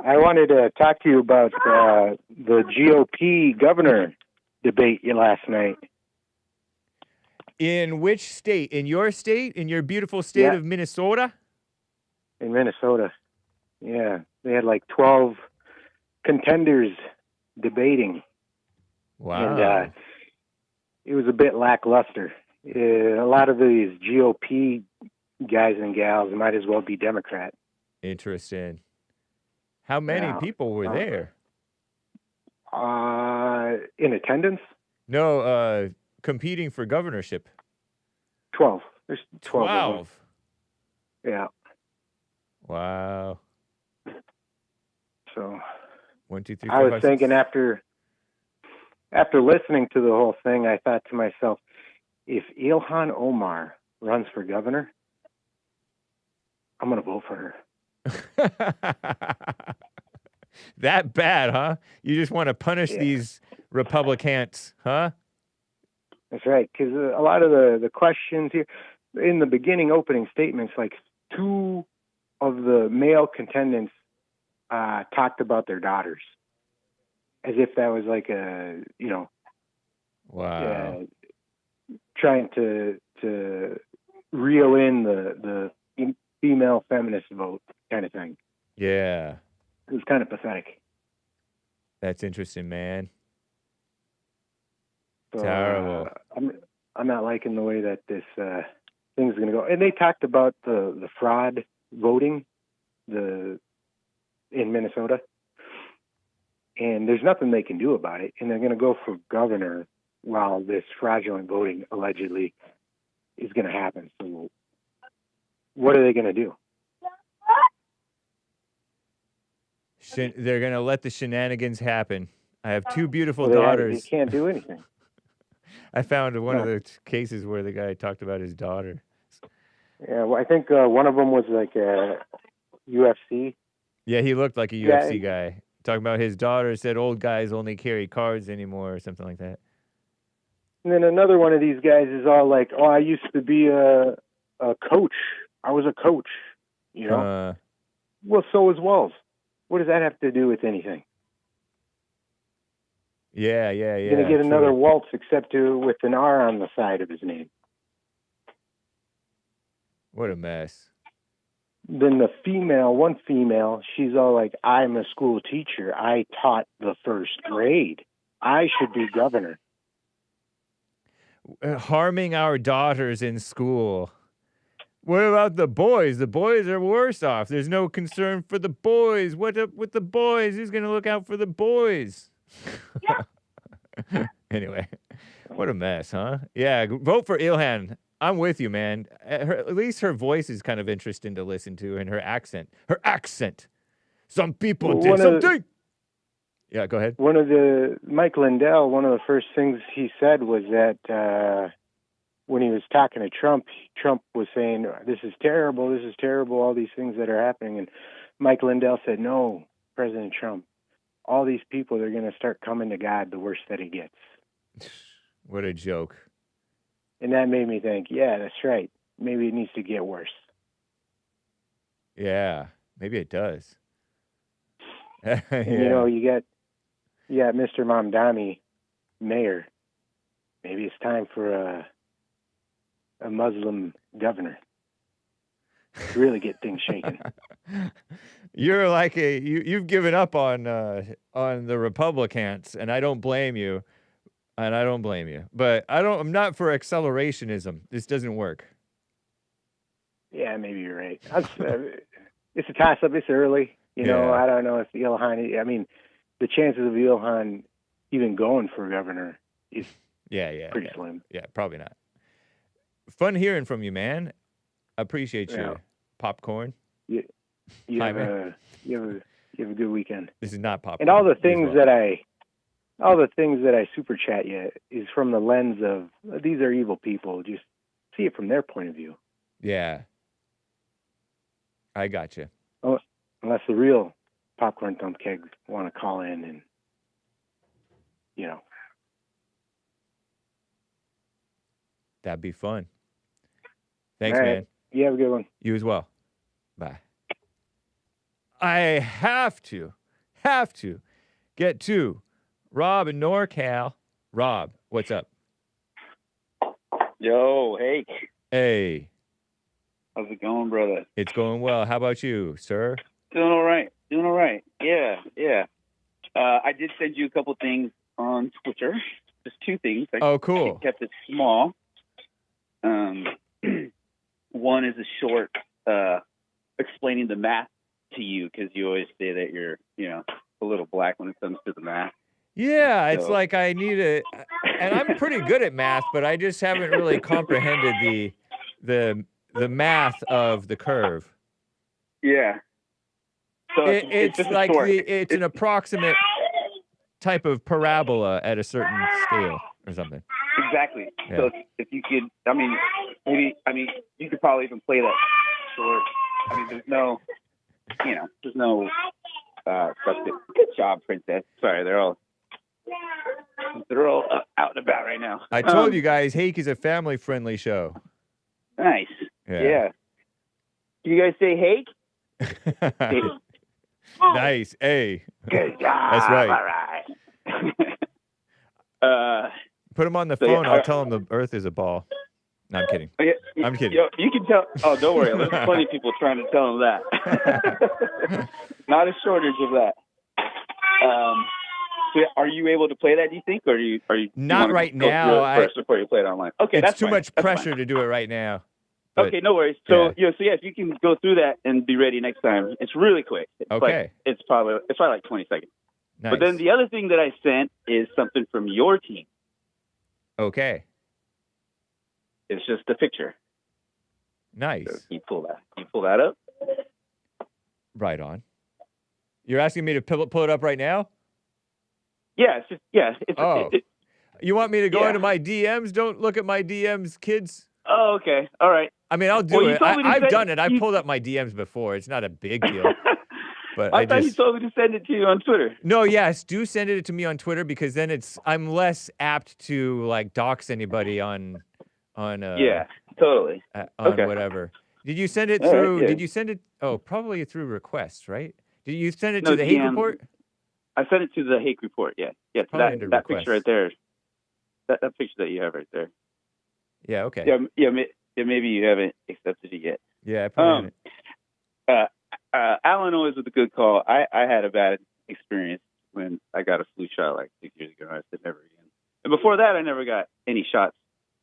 I wanted to talk to you about the GOP governor debate last night. In which state? In your state? In your beautiful state of Minnesota? In Minnesota. Yeah. They had like 12 contenders debating. Wow. And it was a bit lackluster. A lot of these GOP guys and gals might as well be Democrat. Interesting. How many people were there? In attendance? No, competing for governorship. 12. There's 12. 12. Yeah. Wow. So 1, 2, 3, 4, I was 5, thinking 6. after listening to the whole thing, I thought to myself, if Ilhan Omar runs for governor, I'm going to vote for her. That bad, huh? You just want to punish these Republicans, huh? That's right, because a lot of the questions here, in the beginning opening statements, like 2 of the male contendants talked about their daughters, as if that was like a, wow, trying to reel in the female feminist vote kind of thing. Yeah. It was kind of pathetic. That's interesting, man. So, terrible. I'm not liking the way that this thing's going to go. And they talked about the fraud voting in Minnesota. And there's nothing they can do about it. And they're going to go for governor while this fraudulent voting allegedly is going to happen. So what are they going to do? They're going to let the shenanigans happen. I have 2 beautiful daughters. They can't do anything. I found one of the cases where the guy talked about his daughter. Yeah, well, I think one of them was like a UFC. Yeah, he looked like a UFC guy. Talking about his daughter, said old guys only carry cards anymore or something like that. And then another one of these guys is all like, oh, I used to be a coach. I was a coach, Well, so was Walls. What does that have to do with anything? Yeah. You're going to get another Waltz except with an R on the side of his name. What a mess. Then one female, she's all like, I'm a school teacher. I taught the 1st grade. I should be governor. Harming our daughters in school. What about the boys? The boys are worse off. There's no concern for the boys. What up with the boys? Who's going to look out for the boys? Anyway, what a mess, huh? Yeah, vote for Ilhan. I'm with you, man. At least her voice is kind of interesting to listen to, and her accent. Some people did something. Yeah, go ahead. Mike Lindell, one of the first things he said was that when he was talking to Trump was saying, this is terrible, all these things that are happening. And Mike Lindell said, no, President Trump, all these people, they're going to start coming to God the worse that he gets. What a joke. And that made me think, yeah, that's right. Maybe it needs to get worse. Yeah, maybe it does. Yeah. And, you got Mr. Mamdani, mayor. Maybe it's time for a Muslim governor to really get things shaken. You're like you've given up on the Republicans, and I don't blame you. But I'm not for accelerationism. This doesn't work. Yeah, maybe you're right. It's a toss-up. It's early. I don't know if Ilhan, the chances of Ilhan even going for governor is pretty slim. Yeah, probably not. Fun hearing from you, man. Appreciate you. Popcorn. You have a good weekend. This is not popcorn. And all the things that I super chat you is from the lens of these are evil people. Just see it from their point of view. Yeah. I got you. Oh, unless the real popcorn thump kegs want to call in and, That'd be fun. Thanks, man. You have a good one. You as well. Bye. I have to get to Rob in NorCal. Rob, what's up? Yo, Hake. Hey. How's it going, brother? It's going well. How about you, sir? Doing all right. Yeah. I did send you a couple things on Twitter. Just 2 things. Cool. I kept it small. One is a short explaining the math to you, because you always say that you're, a little black when it comes to the math. Yeah, it's like I need and I'm pretty good at math, but I just haven't really comprehended the math of the curve. Yeah. So it's like it's an approximate type of parabola at a certain scale or something. Exactly. Yeah. So if you could, you could probably even play that short. I mean, there's no good job, Princess. Sorry, they're all out and about right now. I told you guys, Hake is a family-friendly show. Nice. Yeah. Do you guys say Hake? Hake. Nice. Hey. Good job. That's right. All right. Put him on the phone. I'll tell him the Earth is a ball. No, I'm kidding. I'm kidding. You can tell. Oh, don't worry. There's plenty of people trying to tell him that. Not a shortage of that. So are you able to play that? Do you think, or are you not right now? First before you play it online. Okay, it's that's too fine. much pressure to do it right now. But, okay, no worries. So if you can go through that and be ready next time, it's really quick. It's probably like 20 seconds. Nice. But then the other thing that I sent is something from your team. Okay. It's just a picture. Nice. So you pull that up. Right on. You're asking me to pull it up right now? Yeah, You want me to go into my DMs? Don't look at my DMs, kids. Oh, okay. All right. I mean, I'll do it. I've done it. I've pulled up my DMs before. It's not a big deal. But I thought you told me to send it to you on Twitter. No, yes, do send it to me on Twitter because then I'm less apt to like dox anybody on yeah, totally. On whatever. Did you send it through? Did you send it? Oh, probably through requests, right? Did you send it to the Hake report? I sent it to the Hake report. Yeah, that picture right there. That picture that you have right there. Yeah. Okay. Yeah. Maybe you haven't accepted it yet. Yeah. I probably haven't. Alan always with a good call. I had a bad experience when I got a flu shot like 6 years ago. I said never again. And before that, I never got any shots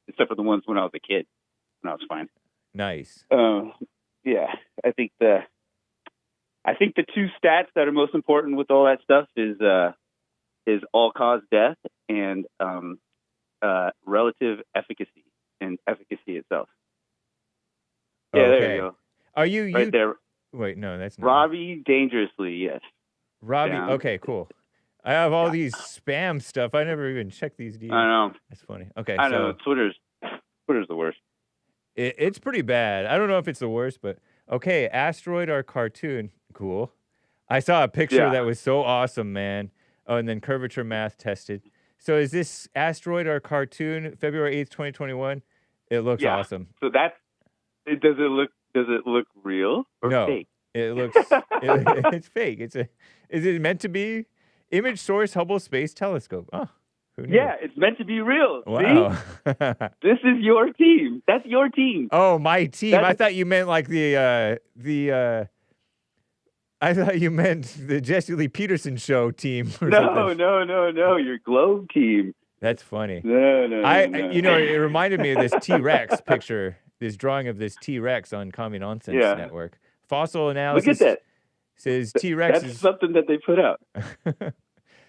except for the ones when I was a kid. When I was fine. Nice. Yeah. I think the two stats that are most important with all that stuff is all-cause death and relative efficacy and efficacy itself. Yeah, okay. there you go. Are you right there? Wait, no, that's not. Robbie dangerously, yes. Robbie, Down. Okay, cool. I have all these spam stuff. I never even checked these DMs. I know. That's funny. Okay, I know. Twitter's the worst. It's pretty bad. I don't know if it's the worst, but okay. Asteroid or cartoon, cool. I saw a picture that was so awesome, man. Oh, and then curvature math tested. So is this asteroid or cartoon? February 8th, 2021. It looks awesome. So does it look real or fake? It looks it's fake. Is it meant to be? Image source Hubble Space Telescope. Oh, who knew? Yeah, it's meant to be real. Wow. See? This is your team. That's your team. Oh, my team. I thought you meant like I thought you meant the Jesse Lee Peterson show team. No. Your globe team. That's funny. No. It reminded me of this T-Rex picture, this drawing of this T-Rex on Commie Nonsense Network. Fossil analysis. Look at that. Says T-Rex That's something that they put out.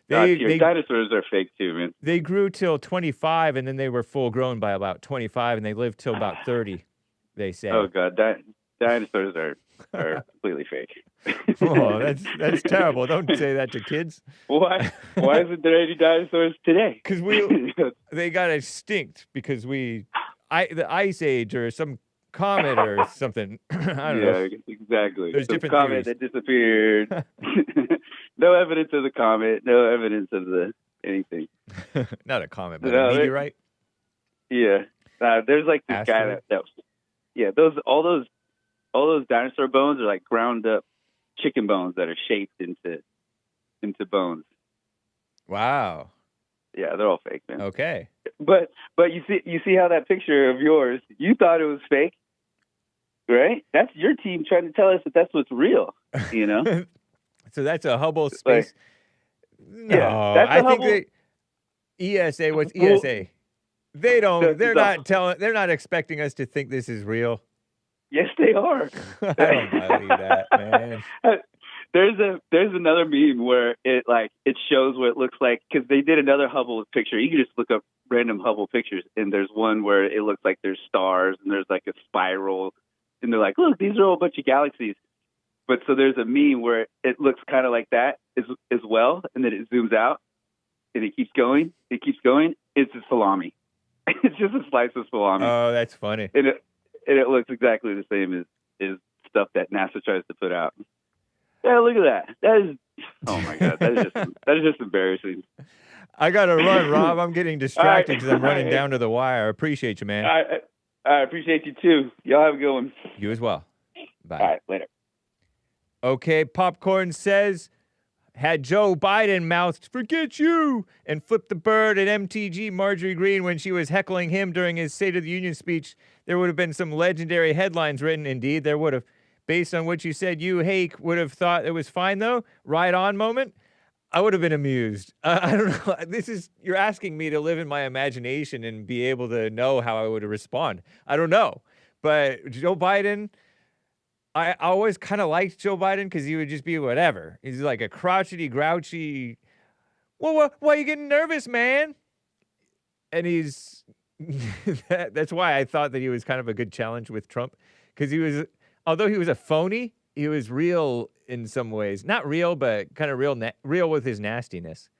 Dinosaurs are fake too, man. They grew till 25, and then they were full grown by about 25, and they lived till about 30. They say. Oh God, dinosaurs are completely fake. Oh, that's terrible. Don't say that to kids. Why isn't there any dinosaurs today? Because they got extinct because the Ice Age or some comet or something. I don't know. Yeah, exactly. There's some different comet theories. that disappeared. No evidence of the comet. No evidence of anything. Not a comet, but a meteorite. Yeah, there's like this guy that all those dinosaur bones are like ground up chicken bones that are shaped into bones. Wow. Yeah, they're all fake, man. Okay. But you see how that picture of yours, you thought it was fake, right? That's your team trying to tell us that that's what's real, you know? So that's a Hubble space. No, that's I Hubble. think ESA. What's ESA? They don't. They're not telling. They're not expecting us to think this is real. Yes, they are. I don't believe that, man. There's another meme where it shows what it looks like because they did another Hubble picture. You can just look up random Hubble pictures, and there's one where it looks like there's stars and there's like a spiral, and they're like, look, these are all a bunch of galaxies. But so there's a meme where it looks kind of like that as well, and then it zooms out, and it keeps going. It's a salami. It's just a slice of salami. Oh, that's funny. And it looks exactly the same as stuff that NASA tries to put out. Yeah, look at that. That is, oh my God, that is just embarrassing. I gotta run, Rob. I'm getting distracted because I'm running down to the wire. I appreciate you, man. I appreciate you too. Y'all have a good one. You as well. Bye. All right, later. Okay, Popcorn says, had Joe Biden mouthed, "Forget you," and flipped the bird at MTG Marjorie Greene when she was heckling him during his State of the Union speech, there would have been some legendary headlines written. Indeed, there would have. Based on what you said, you, Hake, would have thought it was fine, though? Right on moment? I would have been amused. I don't know. You're asking me to live in my imagination and be able to know how I would respond. I don't know. But Joe Biden, I always kind of liked Joe Biden because he would just be whatever. He's like a crotchety, grouchy, well, why are you getting nervous, man? And he's, that's why I thought that he was kind of a good challenge with Trump, because he was, although he was a phony, he was real in some ways. Not real, but kind of real with his nastiness.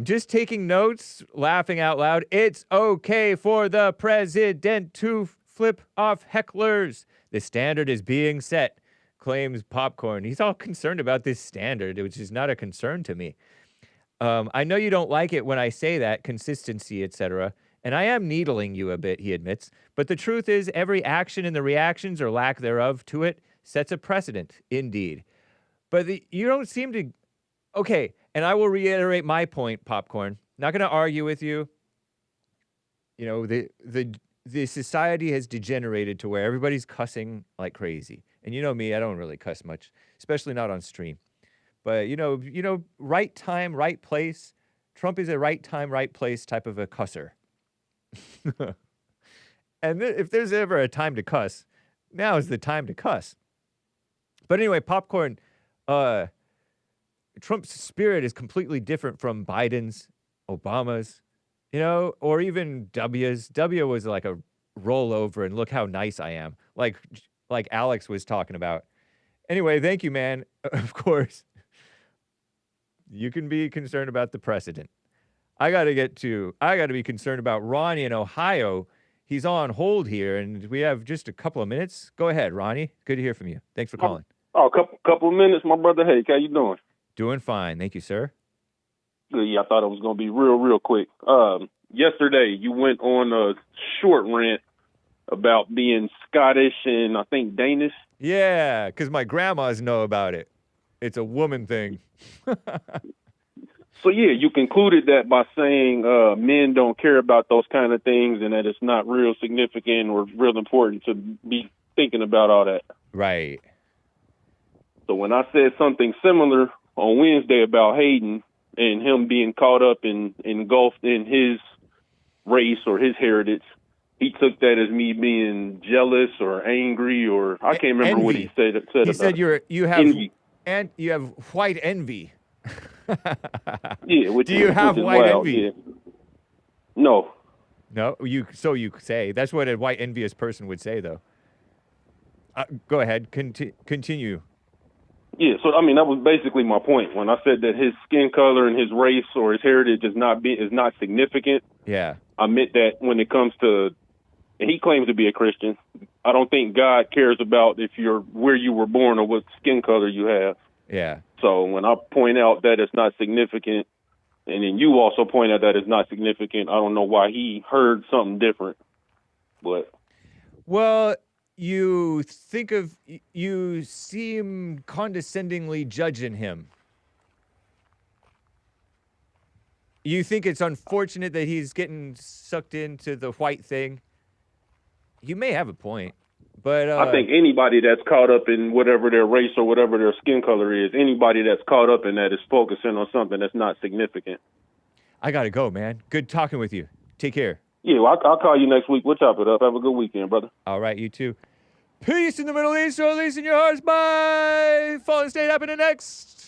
Just taking notes, laughing out loud. It's okay for the president to flip off hecklers. The standard is being set, claims Popcorn. He's all concerned about this standard, which is not a concern to me. I know you don't like it when I say that, consistency, etc., and I am needling you a bit, he admits. But the truth is, every action and the reactions or lack thereof to it sets a precedent, indeed. But you don't seem to... Okay, and I will reiterate my point, Popcorn. Not going to argue with you. You know, the society has degenerated to where everybody's cussing like crazy. And you know me, I don't really cuss much, especially not on stream. But, you know, right time, right place. Trump is a right time, right place type of a cusser. And if there's ever a time to cuss, now is the time to cuss. But anyway, Popcorn, Trump's spirit is completely different from Biden's, Obama's, you know, or even W's. W was like a rollover and look how nice I am, like Alex was talking about. Anyway, thank you, man. Of course, you can be concerned about the precedent. I got to be concerned about Ronnie in Ohio. He's on hold here, and we have just a couple of minutes. Go ahead, Ronnie. Good to hear from you. Thanks for calling. Oh, couple of minutes, my brother. Hake, how you doing? Doing fine. Thank you, sir. Good. Yeah, I thought it was going to be real quick. Yesterday, you went on a short rant about being Scottish and I think Danish. Yeah, because my grandmas know about it. It's a woman thing. So, yeah, you concluded that by saying men don't care about those kind of things and that it's not real significant or real important to be thinking about all that. Right. So when I said something similar on Wednesday about Haden and him being caught up and engulfed in his race or his heritage, he took that as me being jealous or angry or I can't remember envy. What he said. He said you have envy. And you have white envy. Yeah, do you have white envy? Yeah. No. No, you say. That's what a white envious person would say, though. Go ahead, continue. Yeah, so I mean that was basically my point when I said that his skin color and his race or his heritage is not significant. Yeah, I meant that when it comes to, and he claims to be a Christian. I don't think God cares about if you're where you were born or what skin color you have. Yeah. So when I point out that it's not significant, and then you also point out that it's not significant, I don't know why he heard something different. But well, you seem condescendingly judging him. You think it's unfortunate that he's getting sucked into the white thing. You may have a point. But I think anybody that's caught up in whatever their race or whatever their skin color is, anybody that's caught up in that is focusing on something that's not significant. I got to go, man. Good talking with you. Take care. Yeah, well, I'll call you next week. We'll chop it up. Have a good weekend, brother. All right, you too. Peace in the Middle East, or at least in your hearts. Bye. Fallen State happening next.